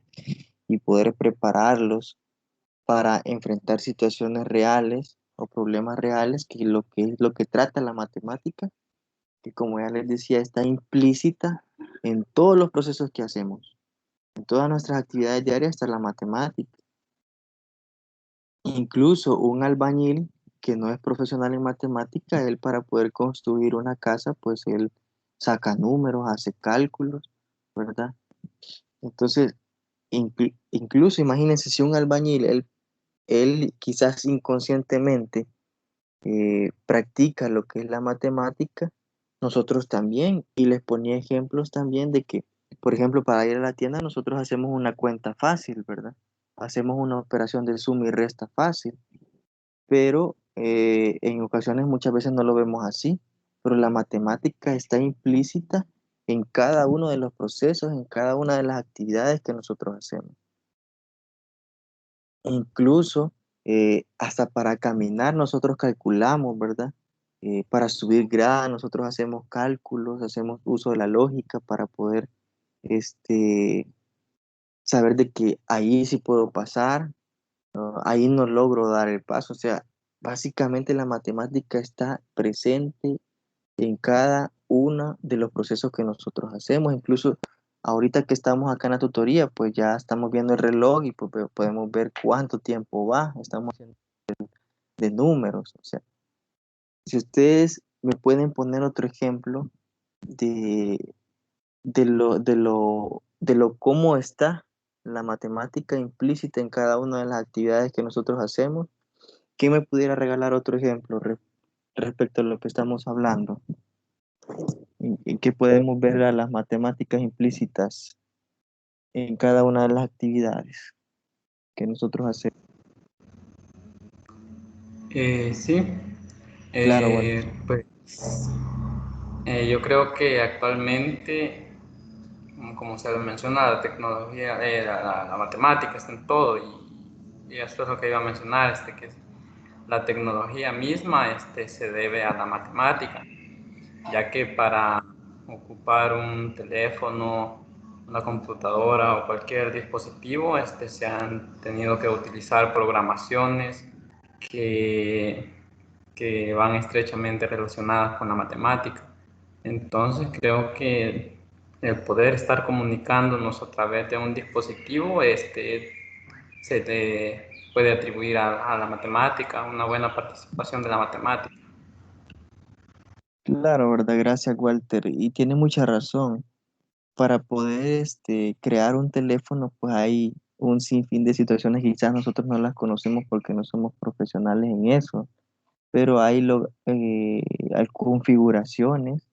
y poder prepararlos para enfrentar situaciones reales o problemas reales, que es lo que trata la matemática, que como ya les decía, está implícita en todos los procesos que hacemos. En todas nuestras actividades diarias está la matemática. Incluso un albañil que no es profesional en matemática, él para poder construir una casa, pues él saca números, hace cálculos, ¿verdad? Entonces, incluso imagínense si un albañil, él quizás inconscientemente practica lo que es la matemática, nosotros también, y les ponía ejemplos también de que, por ejemplo, para ir a la tienda nosotros hacemos una cuenta fácil, ¿verdad? Hacemos una operación de suma y resta fácil, pero en ocasiones muchas veces no lo vemos así, pero la matemática está implícita en cada uno de los procesos, en cada una de las actividades que nosotros hacemos. Incluso hasta para caminar nosotros calculamos, ¿verdad? Para subir grada nosotros hacemos cálculos, hacemos uso de la lógica para poder este, saber de que ahí sí puedo pasar, ahí no logro dar el paso. O sea, básicamente la matemática está presente en cada uno de los procesos que nosotros hacemos. Incluso ahorita que estamos acá en la tutoría, pues ya estamos viendo el reloj y pues podemos ver cuánto tiempo va. Estamos haciendo de números. O sea, si ustedes me pueden poner otro ejemplo de, de lo cómo está la matemática implícita en cada una de las actividades que nosotros hacemos, ¿quién me pudiera regalar otro ejemplo respecto a lo que estamos hablando? En que podemos ver a las matemáticas implícitas en cada una de las actividades que nosotros hacemos. Sí, Claro, Walter. pues yo creo que actualmente, como se menciona, la tecnología, la matemática está en todo y esto es lo que iba a mencionar, que la tecnología misma se debe a la matemática, ya que para ocupar un teléfono, una computadora o cualquier dispositivo, se han tenido que utilizar programaciones que, que van estrechamente relacionadas con la matemática. Entonces creo que el poder estar comunicándonos a través de un dispositivo se le puede atribuir a la matemática, una buena participación de la matemática. Claro, ¿verdad? Gracias, Walter. Y tiene mucha razón. Para poder crear un teléfono, pues hay un sinfín de situaciones que quizás nosotros no las conocemos porque no somos profesionales en eso, pero hay configuraciones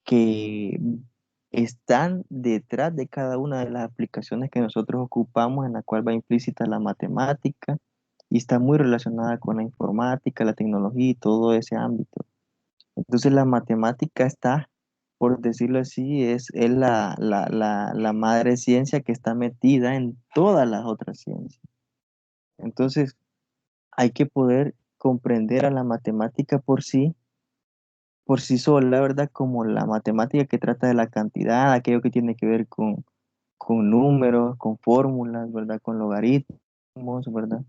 que están detrás de cada una de las aplicaciones que nosotros ocupamos, en la cual va implícita la matemática y está muy relacionada con la informática, la tecnología y todo ese ámbito. Entonces la matemática está, por decirlo así, es la madre ciencia que está metida en todas las otras ciencias. Entonces hay que poder comprender a la matemática por sí sola, ¿verdad? Como la matemática que trata de la cantidad, aquello que tiene que ver con números, con fórmulas, ¿verdad? Con logaritmos, ¿verdad?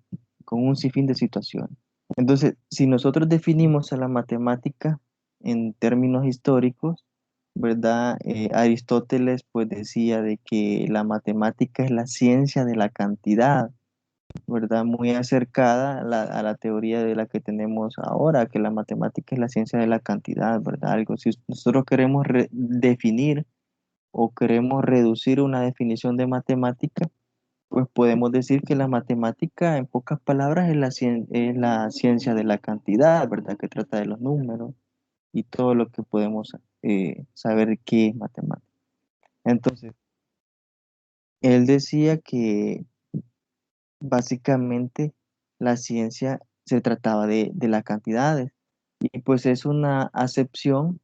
Con un sinfín de situaciones. Entonces, si nosotros definimos a la matemática en términos históricos, ¿verdad? Aristóteles pues decía de que la matemática es la ciencia de la cantidad, ¿verdad? Muy acercada a la teoría de la que tenemos ahora, que la matemática es la ciencia de la cantidad, ¿verdad? Algo, si nosotros queremos definir o queremos reducir una definición de matemática, pues podemos decir que la matemática, en pocas palabras, es la ciencia de la cantidad, ¿verdad? Que trata de los números y todo lo que podemos saber qué es matemática. Entonces, él decía que básicamente la ciencia se trataba de las cantidades y pues es una acepción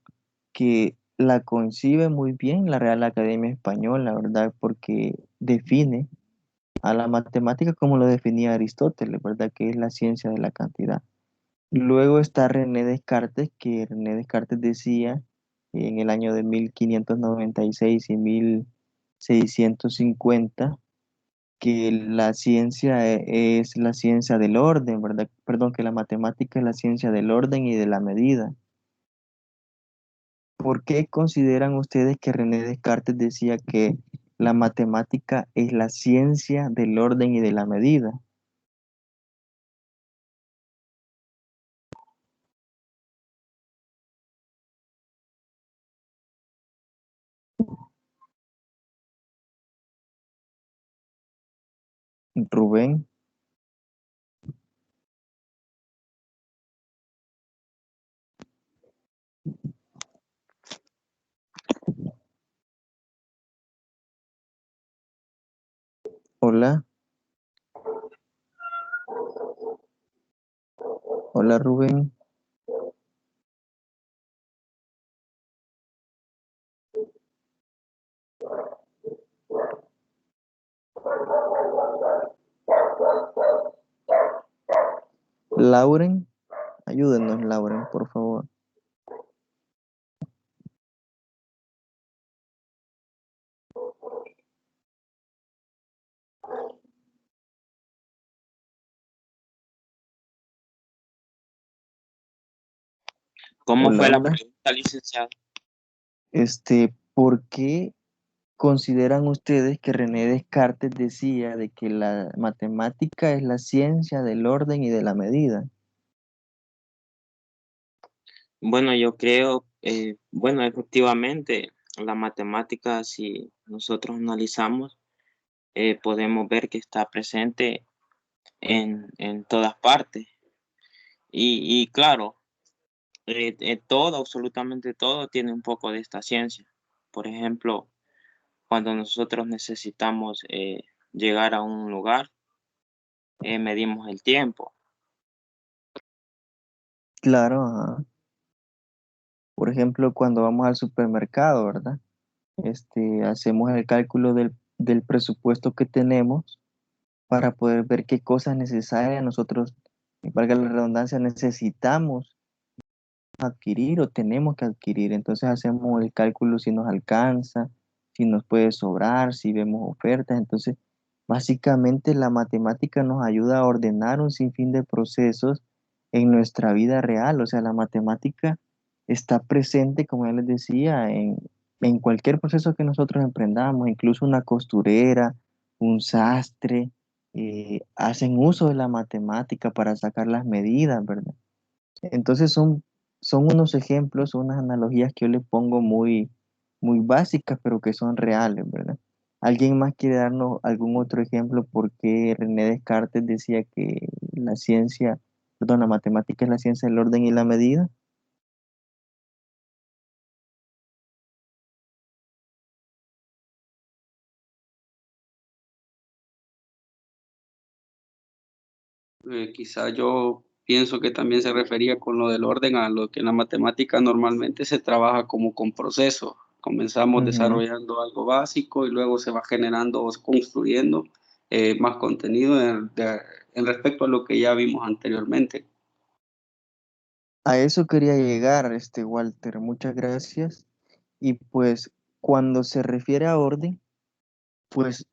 que la concibe muy bien la Real Academia Española, ¿verdad? Porque define a la matemática como lo definía Aristóteles, ¿verdad? Que es la ciencia de la cantidad. Luego está René Descartes, que René Descartes decía en el año de 1596 y 1650 que la ciencia es la ciencia del orden, ¿verdad? Perdón, que la matemática es la ciencia del orden y de la medida. ¿Por qué consideran ustedes que René Descartes decía que la matemática es la ciencia del orden y de la medida? Rubén, hola, hola Rubén, Lauren, ayúdenos Lauren, por favor. ¿Cómo Hola, fue la hola. pregunta, licenciado? ¿Por qué consideran ustedes que René Descartes decía de que la matemática es la ciencia del orden y de la medida? Bueno, yo creo, bueno, efectivamente, la matemática, si nosotros analizamos, podemos ver que está presente en todas partes. Y claro, todo, absolutamente todo, tiene un poco de esta ciencia. Por ejemplo, cuando nosotros necesitamos llegar a un lugar, medimos el tiempo. Claro, ajá. Por ejemplo, cuando vamos al supermercado, ¿verdad? Hacemos el cálculo del presupuesto que tenemos para poder ver qué cosas necesarias nosotros, valga la redundancia, necesitamos adquirir o tenemos que adquirir. Entonces hacemos el cálculo si nos alcanza, si nos puede sobrar, si vemos ofertas. Entonces, básicamente la matemática nos ayuda a ordenar un sinfín de procesos en nuestra vida real. O sea, la matemática está presente, como ya les decía, en cualquier proceso que nosotros emprendamos, incluso una costurera, un sastre, hacen uso de la matemática para sacar las medidas, ¿verdad? Entonces son unos ejemplos, unas analogías que yo les pongo muy básicas, pero que son reales, ¿verdad? ¿Alguien más quiere darnos algún otro ejemplo por qué René Descartes decía que la matemática es la ciencia del orden y la medida? Quizá yo pienso que también se refería con lo del orden a lo que en la matemática normalmente se trabaja como con procesos. Comenzamos Ujú. desarrollando algo básico y luego se va generando o construyendo más contenido en respecto a lo que ya vimos anteriormente. A eso quería llegar, Walter, muchas gracias. Y pues cuando se refiere a orden, pues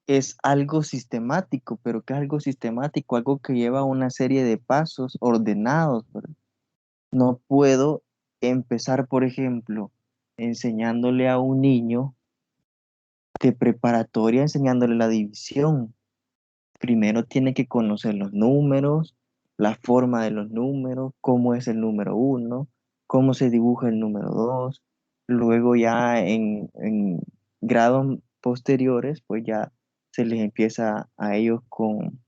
es algo sistemático, pero ¿qué es algo sistemático? Algo que lleva una serie de pasos ordenados, ¿verdad? No puedo empezar, por ejemplo, enseñándole a un niño de preparatoria, enseñándole la división. Primero tiene que conocer los números, la forma de los números, cómo es el número uno, cómo se dibuja el número dos. Luego ya en grados posteriores, pues ya se les empieza a ellos con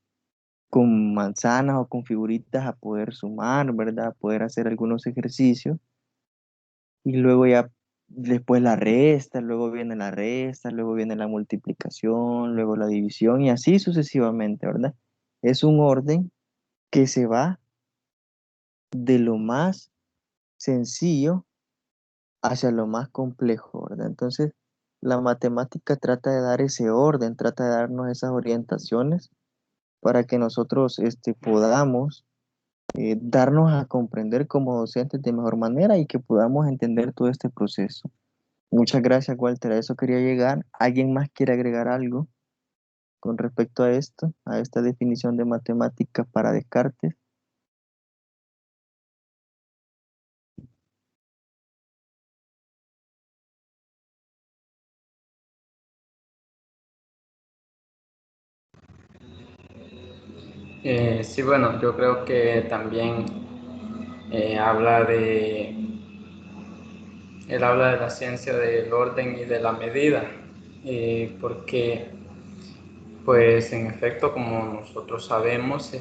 manzanas o con figuritas a poder sumar, ¿verdad? A poder hacer algunos ejercicios. Y luego ya después la resta, luego viene la multiplicación, luego la división y así sucesivamente, ¿verdad? Es un orden que se va de lo más sencillo hacia lo más complejo, ¿verdad? Entonces, la matemática trata de dar ese orden, trata de darnos esas orientaciones para que nosotros podamos darnos a comprender como docentes de mejor manera y que podamos entender todo este proceso. Muchas gracias, Walter. A eso quería llegar. ¿Alguien más quiere agregar algo con respecto a esto, a esta definición de matemática para Descartes? Sí, bueno, yo creo que también habla él habla de la ciencia del orden y de la medida, porque pues en efecto, como nosotros sabemos,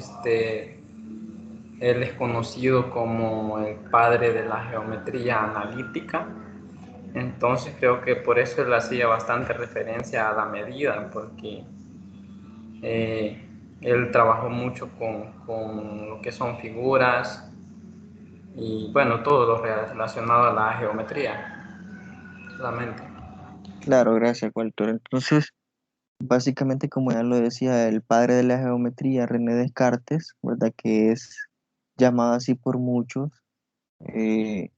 él es conocido como el padre de la geometría analítica. Entonces creo que por eso él hacía bastante referencia a la medida, porque eh, él trabajó mucho con lo que son figuras y bueno, todo lo relacionado a la geometría, solamente. Claro, gracias, Walter. Entonces, básicamente, como ya lo decía el padre de la geometría, René Descartes, ¿verdad? Que es llamado así por muchos, eh,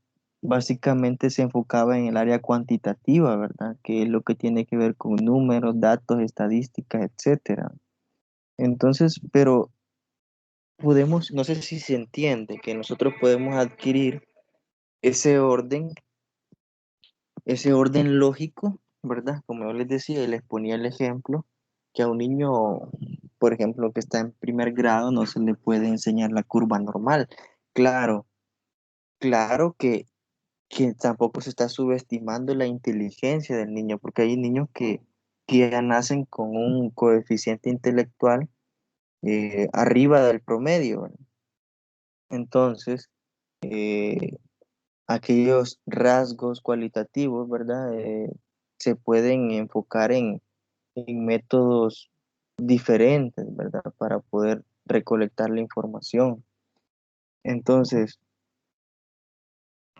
básicamente se enfocaba en el área cuantitativa, ¿verdad? Que es lo que tiene que ver con números, datos, estadísticas, etcétera. Entonces, pero podemos, no sé si se entiende, que nosotros podemos adquirir ese orden, ese orden lógico, ¿verdad? Como yo les decía y les ponía el ejemplo, que a un niño, por ejemplo, que está en primer grado, no se le puede enseñar la curva normal. Claro, claro que tampoco se está subestimando la inteligencia del niño, porque hay niños que ya nacen con un coeficiente intelectual arriba del promedio, ¿verdad? Entonces, aquellos rasgos cualitativos, ¿verdad? Se pueden enfocar en métodos diferentes, ¿verdad? Para poder recolectar la información. Entonces,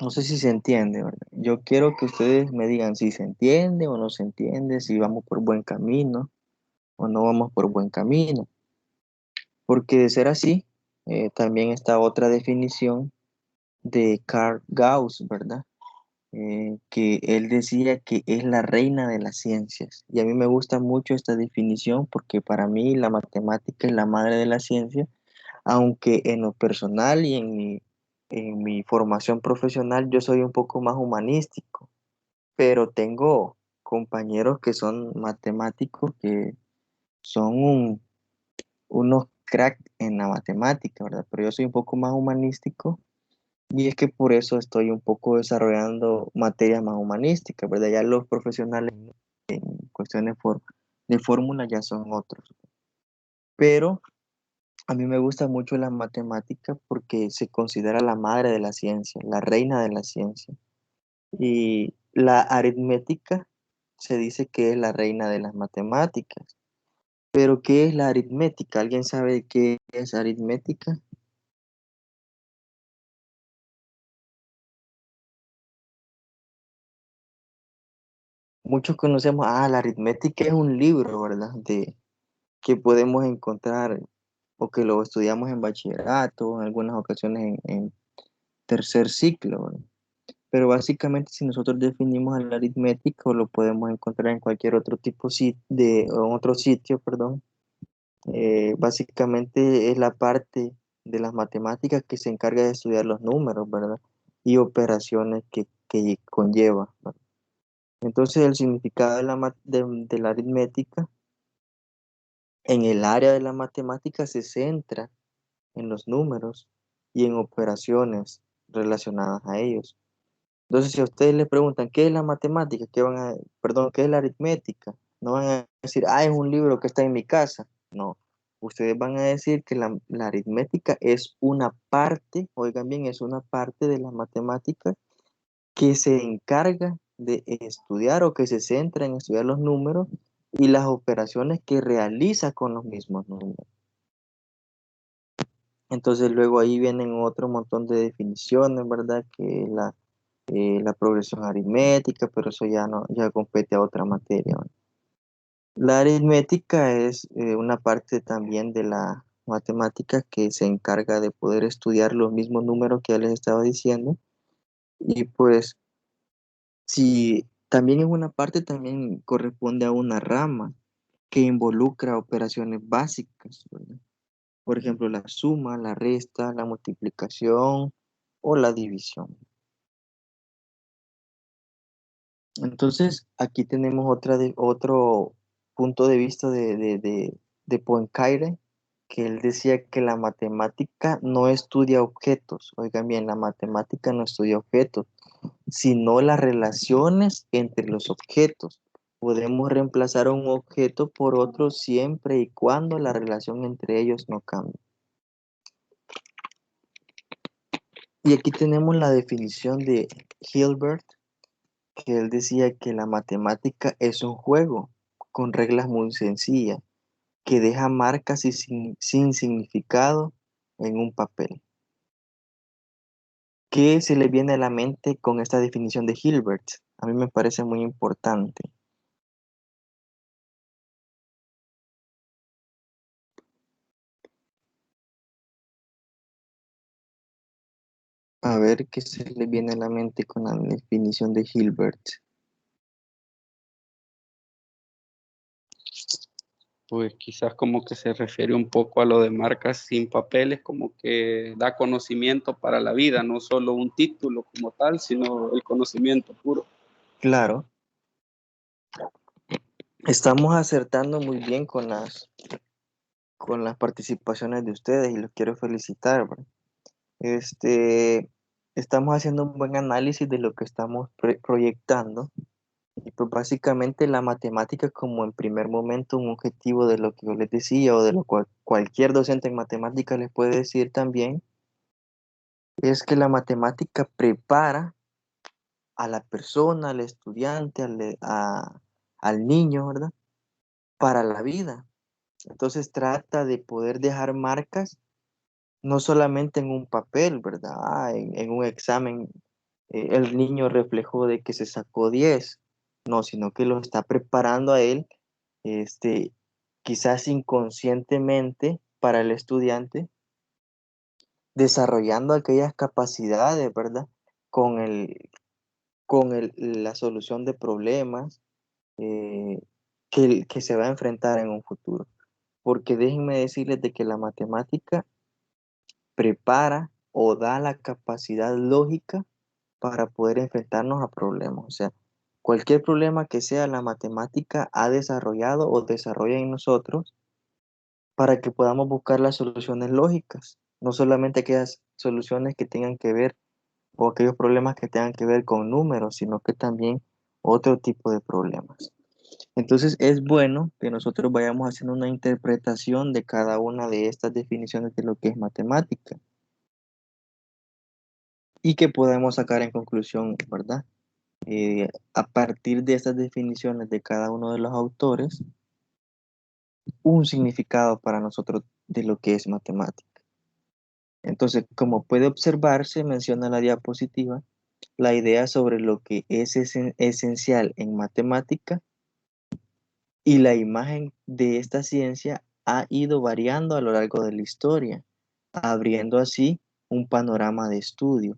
No sé si se entiende, ¿verdad? Yo quiero que ustedes me digan si se entiende o no se entiende, si vamos por buen camino o no vamos por buen camino. Porque de ser así, también está otra definición de Carl Gauss, ¿verdad? Que él decía que es la reina de las ciencias. Y a mí me gusta mucho esta definición porque para mí la matemática es la madre de la ciencia, aunque en lo personal y en mi formación profesional yo soy un poco más humanístico, pero tengo compañeros que son matemáticos que son unos crack en la matemática, ¿verdad? Pero yo soy un poco más humanístico y es que por eso estoy un poco desarrollando materias más humanísticas, ¿verdad? Ya los profesionales en cuestiones de fórmula ya son otros. Pero a mí me gusta mucho la matemática porque se considera la madre de la ciencia, la reina de la ciencia. Y la aritmética se dice que es la reina de las matemáticas. Pero ¿qué es la aritmética? ¿Alguien sabe qué es aritmética? Muchos conocemos, la aritmética es un libro, ¿verdad? Que podemos encontrar o que lo estudiamos en bachillerato, en algunas ocasiones en tercer ciclo, ¿verdad? Pero básicamente si nosotros definimos el aritmético, lo podemos encontrar en cualquier otro tipo o en otro sitio, perdón. Básicamente es la parte de las matemáticas que se encarga de estudiar los números, ¿verdad? Y operaciones que conlleva, ¿verdad? Entonces el significado de la aritmética en el área de la matemática se centra en los números y en operaciones relacionadas a ellos. Entonces, si a ustedes les preguntan qué es la matemática, perdón, qué es la aritmética, no van a decir, es un libro que está en mi casa. No, ustedes van a decir que la aritmética es una parte, oigan bien, es una parte de la matemática que se encarga de estudiar o que se centra en estudiar los números y las operaciones que realiza con los mismos números. Entonces luego ahí vienen otro montón de definiciones, ¿verdad? Que la progresión aritmética, pero eso ya no, ya compete a otra materia, ¿verdad? La aritmética es una parte también de la matemática que se encarga de poder estudiar los mismos números que ya les estaba diciendo. Y pues si también es una parte, también corresponde a una rama que involucra operaciones básicas, ¿verdad? Por ejemplo, la suma, la resta, la multiplicación o la división. Entonces, aquí tenemos otro punto de vista de Poincaré, que él decía que la matemática no estudia objetos. Oigan bien, la matemática no estudia objetos, sino las relaciones entre los objetos. Podemos reemplazar un objeto por otro siempre y cuando la relación entre ellos no cambie. Y aquí tenemos la definición de Hilbert, que él decía que la matemática es un juego con reglas muy sencillas, que deja marcas sin significado en un papel. ¿Qué se le viene a la mente con esta definición de Hilbert? A mí me parece muy importante. A ver qué se le viene a la mente con la definición de Hilbert. Pues quizás como que se refiere un poco a lo de marcas sin papeles, como que da conocimiento para la vida, no solo un título como tal, sino el conocimiento puro. Claro, estamos acertando muy bien con las participaciones de ustedes y los quiero felicitar, ¿verdad? Estamos haciendo un buen análisis de lo que estamos proyectando y pues básicamente la matemática como en primer momento un objetivo de lo que yo les decía o de lo cual cualquier docente en matemática les puede decir también es que la matemática prepara a la persona, al estudiante, al niño, ¿verdad? Para la vida. Entonces trata de poder dejar marcas no solamente en un papel, ¿verdad? En un examen el niño reflejó de que se sacó 10, no, sino que lo está preparando a él, este, quizás inconscientemente para el estudiante, desarrollando aquellas capacidades, ¿verdad? Con la solución de problemas eh, que se va a enfrentar en un futuro. Porque déjenme decirles de que la matemática prepara o da la capacidad lógica para poder enfrentarnos a problemas. O sea, cualquier problema que sea, la matemática ha desarrollado o desarrolla en nosotros para que podamos buscar las soluciones lógicas, no solamente aquellas soluciones que tengan que ver o aquellos problemas que tengan que ver con números, sino que también otro tipo de problemas. Entonces es bueno que nosotros vayamos haciendo una interpretación de cada una de estas definiciones de lo que es matemática y que podamos sacar en conclusión, ¿verdad? A partir de estas definiciones de cada uno de los autores, un significado para nosotros de lo que es matemática. Entonces, como puede observarse, menciona la diapositiva, la idea sobre lo que es esencial en matemática y la imagen de esta ciencia ha ido variando a lo largo de la historia, abriendo así un panorama de estudio.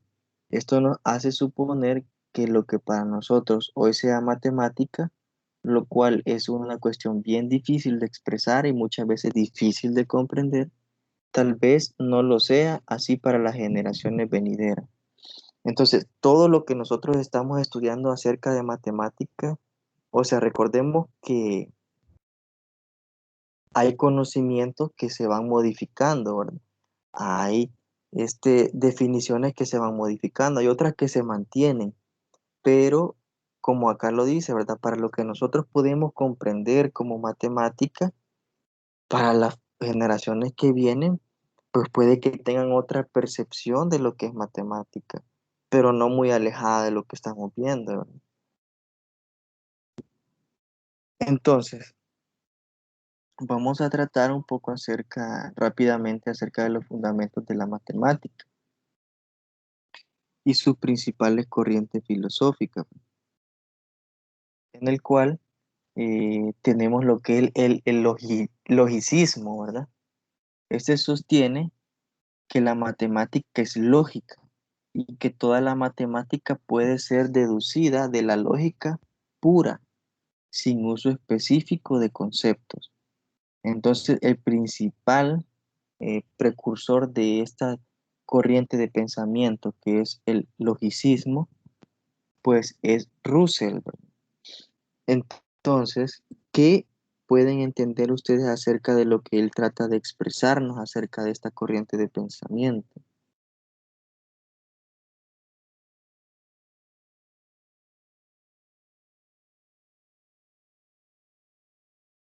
Esto nos hace suponer que lo que para nosotros hoy sea matemática, lo cual es una cuestión bien difícil de expresar y muchas veces difícil de comprender, tal vez no lo sea así para las generaciones venideras. Entonces, todo lo que nosotros estamos estudiando acerca de matemática, o sea, recordemos que hay conocimientos que se van modificando, ¿verdad? Hay definiciones que se van modificando, hay otras que se mantienen, pero como acá lo dice, ¿verdad? Para lo que nosotros podemos comprender como matemática, para las generaciones que vienen, pues puede que tengan otra percepción de lo que es matemática, pero no muy alejada de lo que estamos viendo, ¿verdad? Entonces, vamos a tratar un poco rápidamente acerca de los fundamentos de la matemática y sus principales corrientes filosóficas, en el cual tenemos lo que es el logicismo, ¿verdad? Este sostiene que la matemática es lógica y que toda la matemática puede ser deducida de la lógica pura, sin uso específico de conceptos. Entonces, el principal precursor de esta corriente de pensamiento, que es el logicismo, pues es Russell, ¿verdad? Entonces, ¿qué pueden entender ustedes acerca de lo que él trata de expresarnos acerca de esta corriente de pensamiento?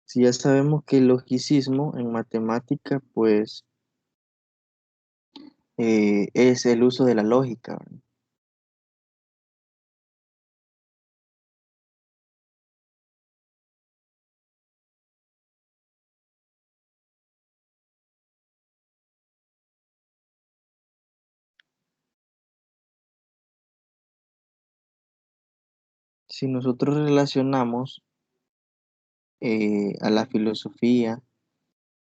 Si ya sabemos que el logicismo en matemática, pues es el uso de la lógica, ¿verdad? Si nosotros relacionamos a la filosofía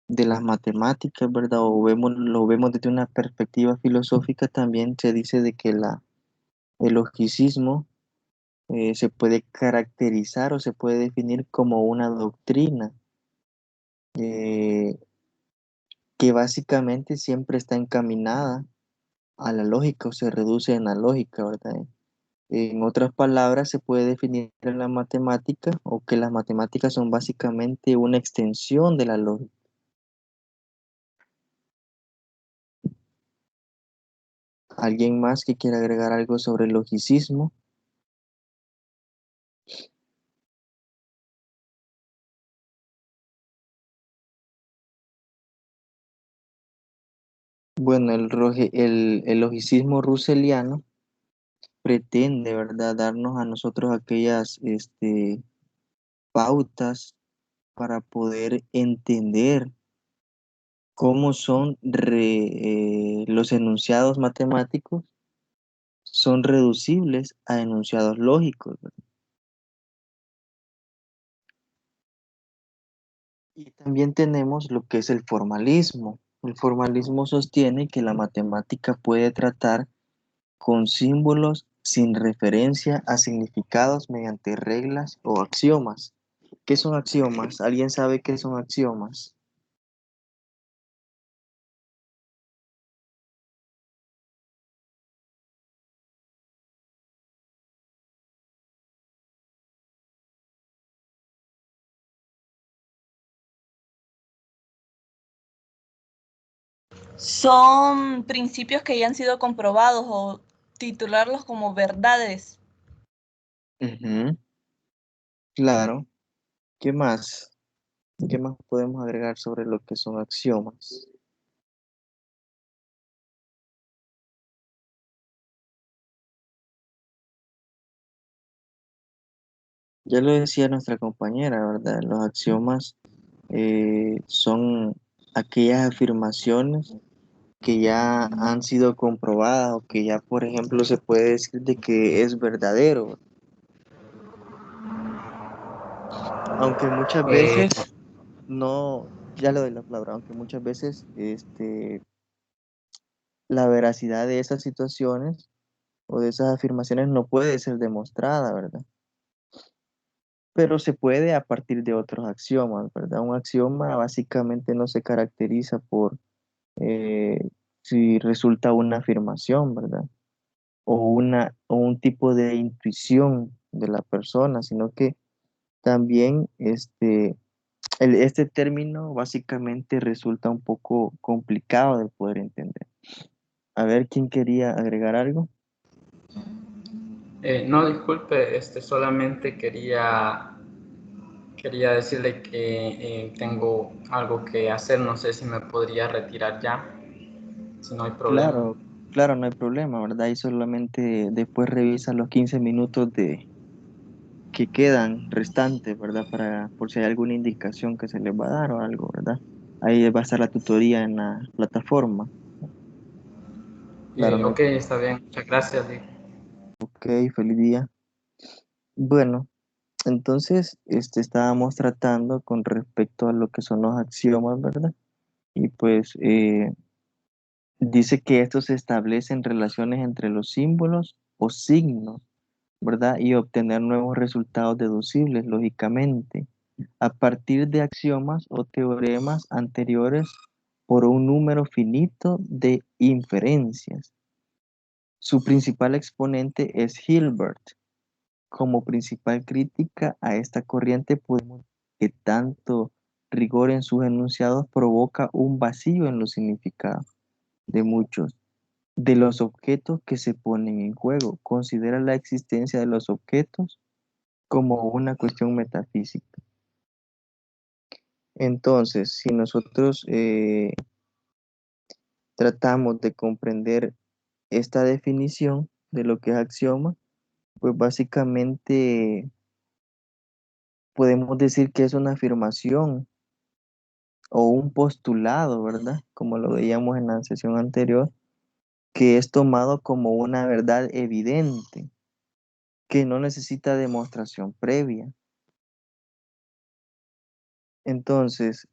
de las matemáticas, ¿verdad? Lo vemos desde una perspectiva filosófica, también se dice de que el logicismo se puede caracterizar o se puede definir como una doctrina eh, que básicamente siempre está encaminada a la lógica o se reduce en la lógica, ¿verdad? En otras palabras, se puede definir en la matemática o que las matemáticas son básicamente una extensión de la lógica. ¿Alguien más que quiera agregar algo sobre el logicismo? Bueno, el logicismo russelliano pretende, ¿verdad?, darnos a nosotros aquellas pautas para poder entender cómo son los enunciados matemáticos son reducibles a enunciados lógicos, ¿verdad? Y también tenemos lo que es el formalismo. El formalismo sostiene que la matemática puede tratar con símbolos sin referencia a significados mediante reglas o axiomas. ¿Qué son axiomas? ¿Alguien sabe qué son axiomas? Son principios que ya han sido comprobados o titularlos como verdades. Ujú, claro. ¿Qué más? ¿Qué más podemos agregar sobre lo que son axiomas? Ya lo decía nuestra compañera, ¿verdad? Los axiomas son aquellas afirmaciones que ya han sido comprobadas o que ya, por ejemplo, se puede decir de que es verdadero, aunque muchas Eh, veces no, ya le doy la palabra, aunque muchas veces la veracidad de esas situaciones o de esas afirmaciones no puede ser demostrada, ¿verdad? Pero se puede a partir de otros axiomas, ¿verdad? Un axioma básicamente no se caracteriza por si resulta una afirmación, ¿verdad? O un tipo de intuición de la persona, sino que también este término básicamente resulta un poco complicado de poder entender. A ver, ¿quién quería agregar algo? no, disculpe, solamente quería decirle que tengo algo que hacer, no sé si me podría retirar ya, si no hay problema. Claro, claro, no hay problema, ¿verdad? Y solamente después revisa los 15 minutos que quedan restantes, ¿verdad? Por si hay alguna indicación que se les va a dar o algo, ¿verdad? Ahí va a estar la tutoría en la plataforma. Claro, no hay Ok, está bien, muchas gracias. Ok, feliz día. Bueno, entonces, estábamos tratando con respecto a lo que son los axiomas, ¿verdad? Y pues dice que estos establecen relaciones entre los símbolos o signos, ¿verdad? Y obtener nuevos resultados deducibles, lógicamente, a partir de axiomas o teoremas anteriores por un número finito de inferencias. Su principal exponente es Hilbert. Como principal crítica a esta corriente podemos decir que tanto rigor en sus enunciados provoca un vacío en los significados de muchos de los objetos que se ponen en juego. Considera la existencia de los objetos como una cuestión metafísica. Entonces, si nosotros tratamos de comprender esta definición de lo que es axioma, pues básicamente podemos decir que es una afirmación o un postulado, ¿verdad? Como lo veíamos en la sesión anterior, que es tomado como una verdad evidente, que no necesita demostración previa. Entonces,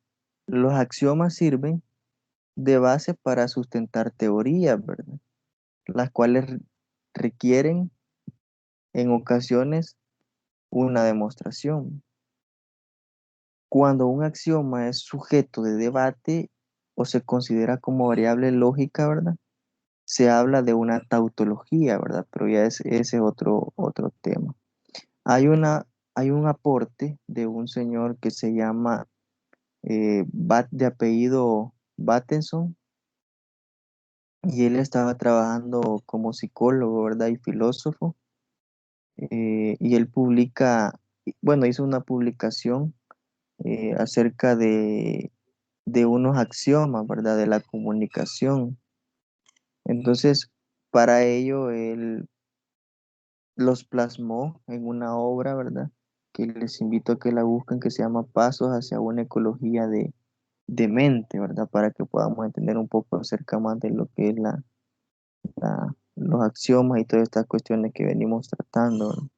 los axiomas sirven de base para sustentar teorías, ¿verdad? Las cuales requieren en ocasiones una demostración. Cuando un axioma es sujeto de debate o se considera como variable lógica, ¿verdad? Se habla de una tautología, ¿verdad? Pero ya ese es otro tema. Hay hay un aporte de un señor que se llama de apellido Battenson, y él estaba trabajando como psicólogo, ¿verdad? Y filósofo, y él bueno, hizo una publicación acerca de unos axiomas, ¿verdad? De la comunicación. Entonces, para ello, él los plasmó en una obra, ¿verdad? Que les invito a que la busquen, que se llama Pasos hacia una ecología de mente, ¿verdad? Para que podamos entender un poco acerca más de lo que es los axiomas y todas estas cuestiones que venimos tratando, ¿no?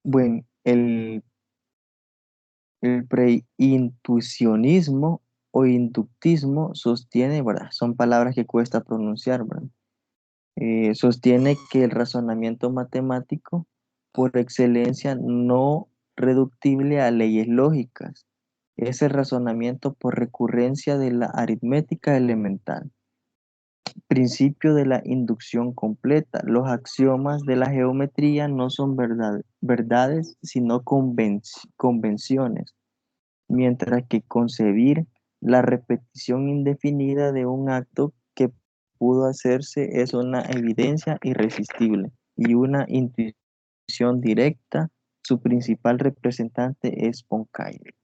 Bueno, el preintuicionismo o inductismo sostiene, ¿verdad? Son palabras que cuesta pronunciar, ¿verdad? Sostiene que el razonamiento matemático, por excelencia, no reductible a leyes lógicas, es el razonamiento por recurrencia de la aritmética elemental. Principio de la inducción completa. Los axiomas de la geometría no son verdades, sino convenciones, mientras que concebir la repetición indefinida de un acto que pudo hacerse es una evidencia irresistible y una intuición directa. Su principal representante es Poincaré.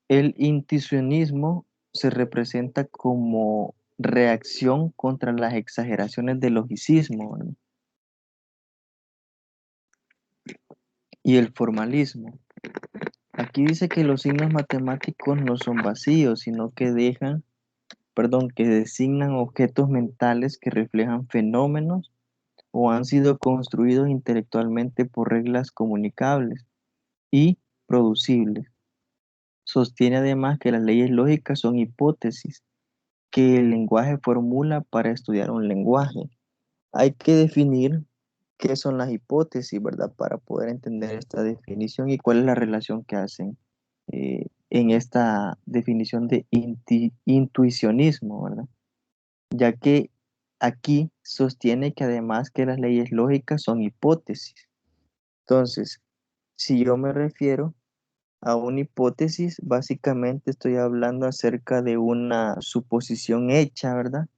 El intuicionismo se representa como reacción contra las exageraciones del logicismo, ¿no? Y el formalismo. Aquí dice que los signos matemáticos no son vacíos, sino que que designan objetos mentales que reflejan fenómenos o han sido construidos intelectualmente por reglas comunicables y producibles. Sostiene además que las leyes lógicas son hipótesis que el lenguaje formula para estudiar un lenguaje. Hay que definir qué son las hipótesis, ¿verdad? Para poder entender esta definición y cuál es la relación que hacen en esta definición de intuicionismo, ¿verdad? Ya que aquí sostiene que además que las leyes lógicas son hipótesis. Entonces, si yo me refiero a una hipótesis, básicamente estoy hablando acerca de una suposición hecha, ¿verdad?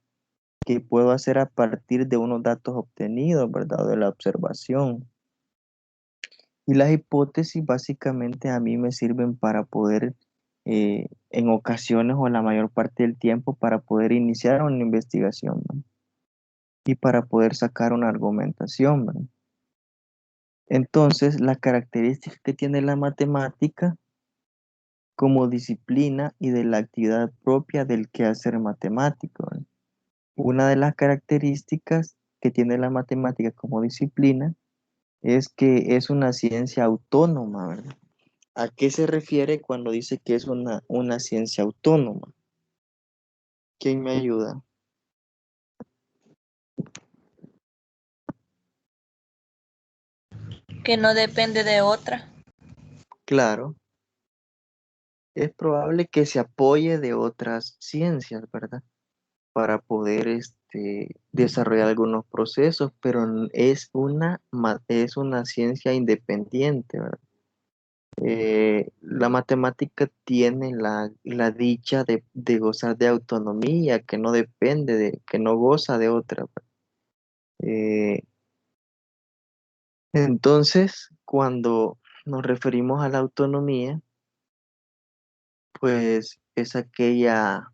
Que puedo hacer a partir de unos datos obtenidos, ¿verdad? De la observación. Y las hipótesis básicamente a mí me sirven para poder, en ocasiones o la mayor parte del tiempo, para poder iniciar una investigación, ¿no? Y para poder sacar una argumentación, ¿verdad? Entonces, la característica que tiene la matemática como disciplina y de la actividad propia del quehacer matemático, ¿verdad? Una de las características que tiene la matemática como disciplina es que es una ciencia autónoma, ¿verdad? ¿A qué se refiere cuando dice que es una ciencia autónoma? ¿Quién me ayuda? Que no depende de otra. Claro, es probable que se apoye de otras ciencias, ¿verdad? Para poder desarrollar algunos procesos, pero es una ciencia independiente, ¿verdad? La matemática tiene la dicha de gozar de autonomía, que no depende que no goza de otra, ¿verdad? Eh, entonces, cuando nos referimos a la autonomía, pues es aquella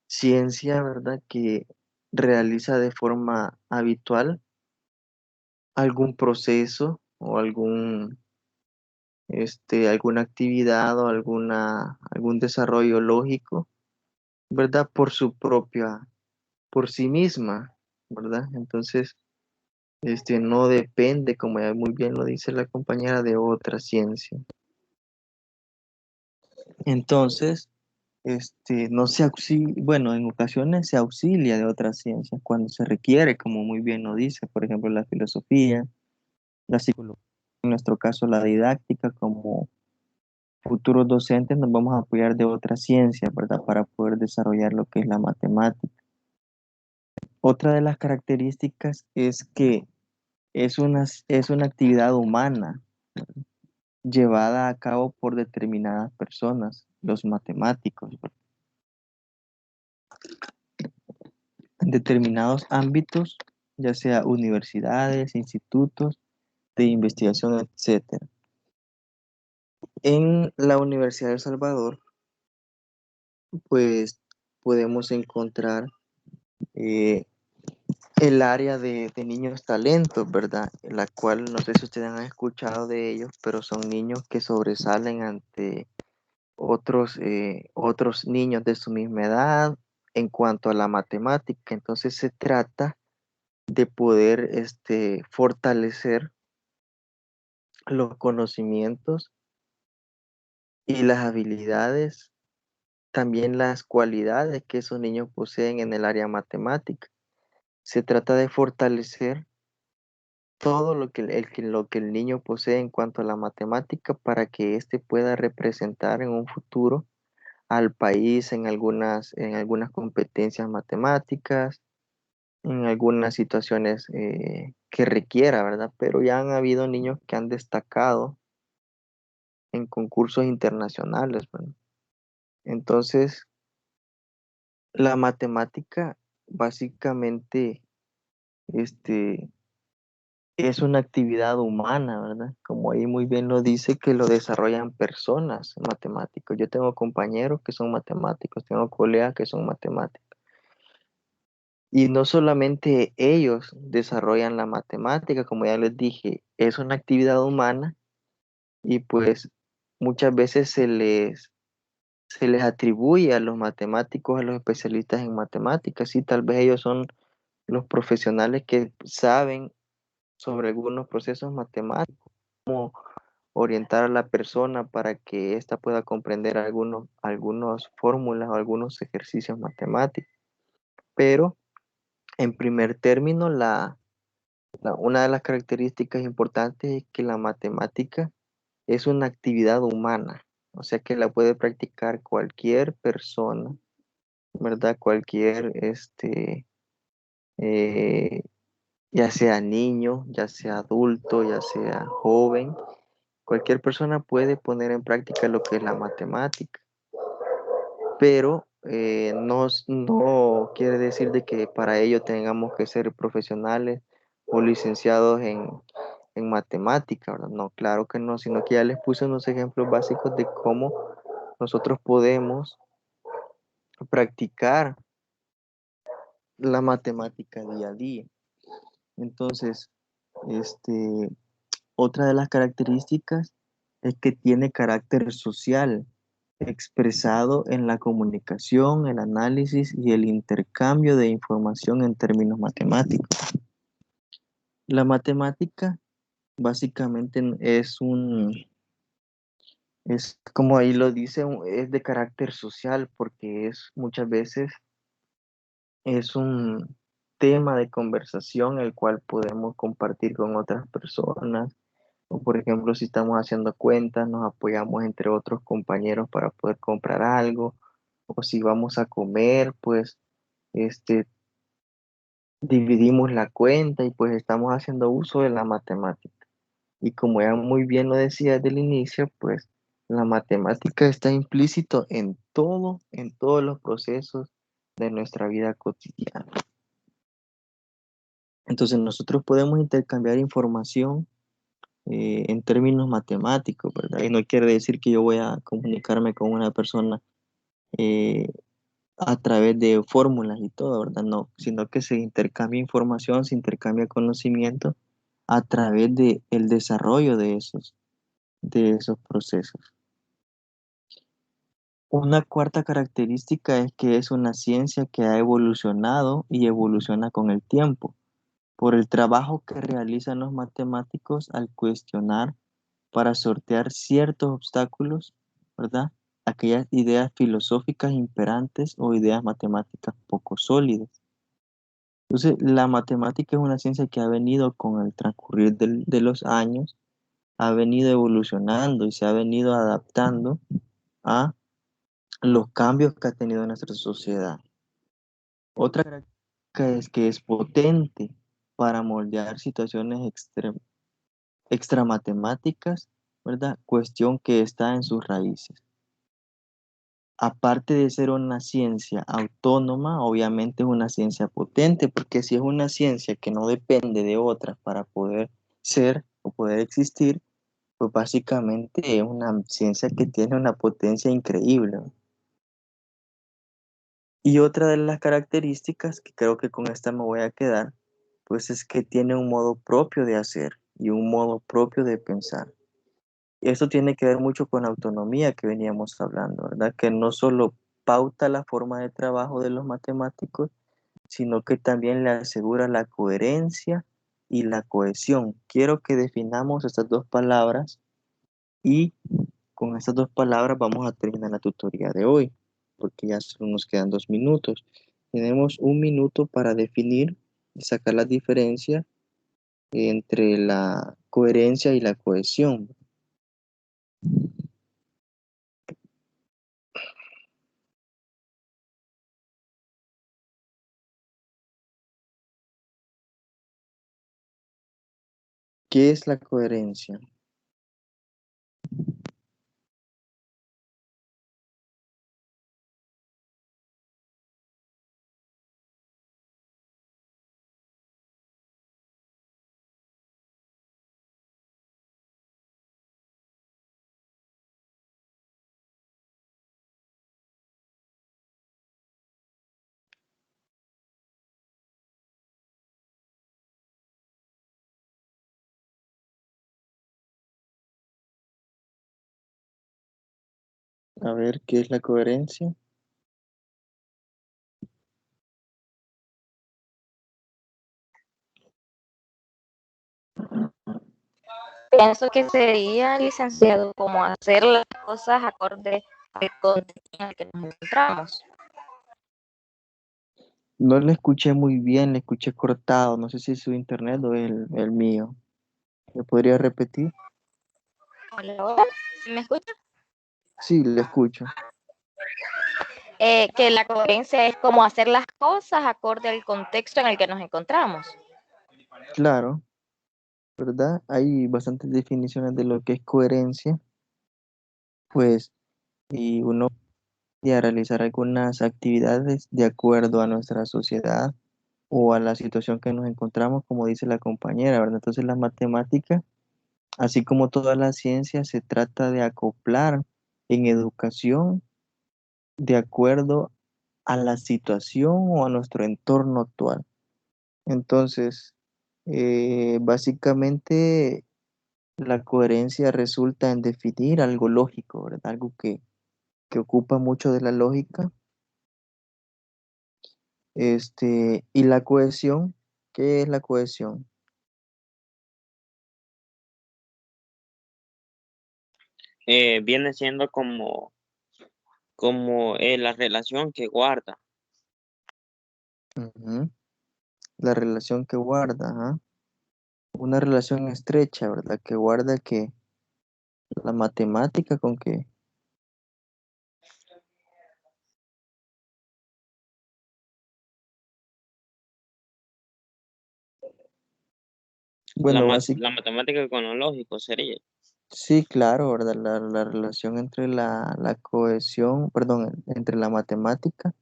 ciencia, ¿verdad?, que realiza de forma habitual algún proceso o alguna actividad o algún desarrollo lógico, ¿verdad? Por sí misma, ¿verdad? Entonces, no depende, como ya muy bien lo dice la compañera, de otra ciencia. Entonces, no se auxilia, bueno, en ocasiones se auxilia de otras ciencias cuando se requiere, como muy bien lo dice, por ejemplo, la filosofía, la psicología, en nuestro caso la didáctica, como futuros docentes nos vamos a apoyar de otras ciencias, ¿verdad? Para poder desarrollar lo que es la matemática. Otra de las características es que es una actividad humana llevada a cabo por determinadas personas, los matemáticos, ¿verdad? En determinados ámbitos, ya sea universidades, institutos de investigación, etcétera. En la Universidad de El Salvador, pues podemos encontrar eh, el área de niños talentos, ¿verdad? La cual no sé si ustedes han escuchado de ellos, pero son niños que sobresalen ante otros niños de su misma edad en cuanto a la matemática. Entonces se trata de poder fortalecer los conocimientos y las habilidades, también las cualidades que esos niños poseen en el área matemática. Se trata de fortalecer todo lo que el niño posee en cuanto a la matemática para que éste pueda representar en un futuro al país en algunas competencias matemáticas, en algunas situaciones que requiera, ¿verdad? Pero ya han habido niños que han destacado en concursos internacionales, ¿verdad? Entonces, la matemática básicamente este, es una actividad humana, ¿verdad? Como ahí muy bien lo dice, que lo desarrollan personas matemáticos. Yo tengo compañeros que son matemáticos, tengo colegas que son matemáticos. Y no solamente ellos desarrollan la matemática, como ya les dije, es una actividad humana y pues muchas veces se les atribuye a los matemáticos, a los especialistas en matemáticas, y tal vez ellos son los profesionales que saben sobre algunos procesos matemáticos, cómo orientar a la persona para que ésta pueda comprender algunas fórmulas o algunos ejercicios matemáticos. Pero en primer término, una de las características importantes es que la matemática es una actividad humana, o sea que la puede practicar cualquier persona, ¿verdad? Cualquier, eh, ya sea niño, ya sea adulto, ya sea joven, cualquier persona puede poner en práctica lo que es la matemática, pero no quiere decir de que para ello tengamos que ser profesionales o licenciados en matemática, ¿verdad? No, claro que no, sino que ya les puse unos ejemplos básicos de cómo nosotros podemos practicar la matemática día a día. Entonces, este, otra de las características es que tiene carácter social, expresado en la comunicación, el análisis y el intercambio de información en términos matemáticos. La matemática básicamente es como ahí lo dice, es de carácter social porque muchas veces es un tema de conversación el cual podemos compartir con otras personas. O por ejemplo, si estamos haciendo cuentas, nos apoyamos entre otros compañeros para poder comprar algo. O si vamos a comer, pues este, dividimos la cuenta y pues estamos haciendo uso de la matemática. Y como ya muy bien lo decía desde el inicio, pues la matemática está implícito en todos los procesos de nuestra vida cotidiana. Entonces nosotros podemos intercambiar información en términos matemáticos, ¿verdad? Y no quiere decir que yo voy a comunicarme con una persona eh, a través de fórmulas y todo, ¿verdad? No, sino que se intercambia información, se intercambia conocimiento a través de el desarrollo de esos procesos. Una cuarta característica es que es una ciencia que ha evolucionado y evoluciona con el tiempo, por el trabajo que realizan los matemáticos al cuestionar para sortear ciertos obstáculos, ¿verdad? Aquellas ideas filosóficas imperantes o ideas matemáticas poco sólidas. Entonces, la matemática es una ciencia que ha venido con el transcurrir de los años, ha venido evolucionando y se ha venido adaptando a los cambios que ha tenido nuestra sociedad. Otra característica es que es potente para moldear situaciones extramatemáticas, ¿verdad? Cuestión que está en sus raíces. Aparte de ser una ciencia autónoma, obviamente es una ciencia potente, porque si es una ciencia que no depende de otras para poder ser o poder existir, pues básicamente es una ciencia que tiene una potencia increíble. Y otra de las características, que creo que con esta me voy a quedar, pues es que tiene un modo propio de hacer y un modo propio de pensar. Esto tiene que ver mucho con la autonomía que veníamos hablando, ¿verdad? Que no solo pauta la forma de trabajo de los matemáticos, sino que también le asegura la coherencia y la cohesión. Quiero que definamos estas dos palabras y con estas dos palabras vamos a terminar la tutoría de hoy, porque ya solo nos quedan 2 minutos. Tenemos 1 minuto para definir y sacar la diferencia entre la coherencia y la cohesión. ¿Qué es la coherencia? A ver, ¿qué es la coherencia? Pienso que sería, licenciado, como hacer las cosas acorde al contexto en el que nos encontramos. No le escuché muy bien, le escuché cortado. No sé si es su internet o el mío. ¿Me podría repetir? Hola, hola, ¿sí me escucha? Sí, le escucho. Que la coherencia es como hacer las cosas acorde al contexto en el que nos encontramos. Claro, ¿verdad? Hay bastantes definiciones de lo que es coherencia, pues, y uno podría realizar algunas actividades de acuerdo a nuestra sociedad o a la situación que nos encontramos, como dice la compañera, ¿verdad? Entonces la matemática, así como toda la ciencia, se trata de acoplar en educación de acuerdo a la situación o a nuestro entorno actual. Entonces, básicamente la coherencia resulta en definir algo lógico, ¿verdad? Algo que ocupa mucho de la lógica. Y la cohesión, ¿qué es la cohesión? Viene siendo como la relación que guarda. Ujú. La relación que guarda, ajá. Una relación estrecha, ¿verdad? Que guarda que la matemática con que, La, bueno, la matemática con lo lógico sería. sí, claro, ¿verdad? La relación entre la cohesión, perdón, entre la matemática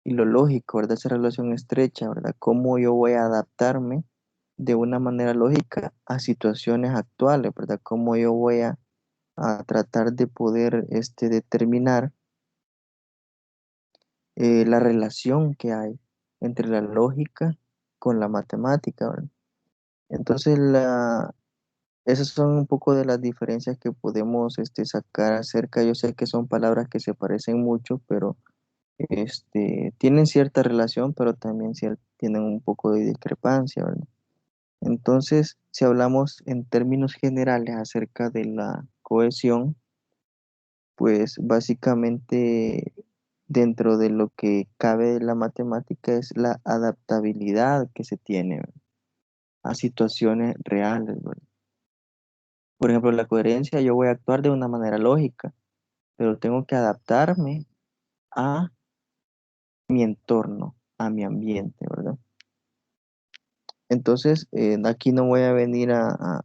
y lo lógico, ¿verdad? Esa relación estrecha, ¿verdad? Cómo yo voy a adaptarme de una manera lógica a situaciones actuales, ¿verdad? Cómo yo voy a tratar de poder determinar la relación que hay entre la lógica con la matemática, ¿verdad? Entonces, esas son un poco de las diferencias que podemos sacar acerca. Yo sé que son palabras que se parecen mucho, pero tienen cierta relación, pero también tienen un poco de discrepancia, ¿verdad? Entonces, si hablamos en términos generales acerca de la cohesión, pues básicamente dentro de lo que cabe de la matemática es la adaptabilidad que se tiene, ¿verdad? A situaciones reales, ¿verdad? Por ejemplo, la coherencia, yo voy a actuar de una manera lógica, pero tengo que adaptarme a mi entorno, a mi ambiente, ¿verdad? Entonces, aquí no voy a venir a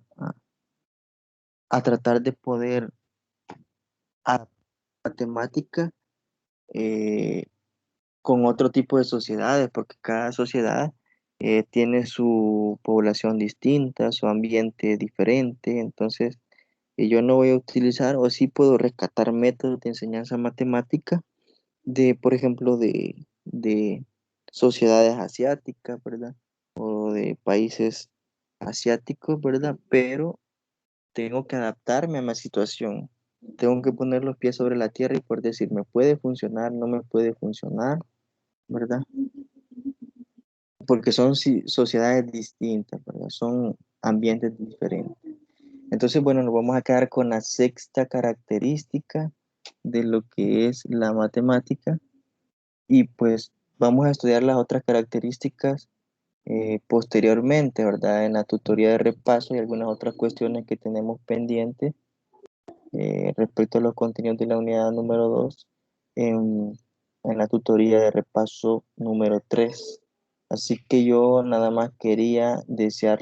tratar de poder adaptar matemática eh, con otro tipo de sociedades, porque cada sociedad tiene su población distinta, su ambiente diferente, entonces yo no voy a utilizar, o sí puedo rescatar métodos de enseñanza matemática de, por ejemplo, de sociedades asiáticas, ¿verdad? O de países asiáticos, ¿verdad? Pero tengo que adaptarme a mi situación. Tengo que poner los pies sobre la tierra y poder decir, ¿me puede funcionar? ¿No me puede funcionar? ¿Verdad? Porque son sociedades distintas, ¿verdad? Son ambientes diferentes. Entonces, bueno, nos vamos a quedar con la sexta característica de lo que es la matemática y pues vamos a estudiar las otras características posteriormente, ¿verdad? En la tutoría de repaso y algunas otras cuestiones que tenemos pendientes respecto a los contenidos de la unidad número 2 en la tutoría de repaso número 3. Así que yo nada más quería desear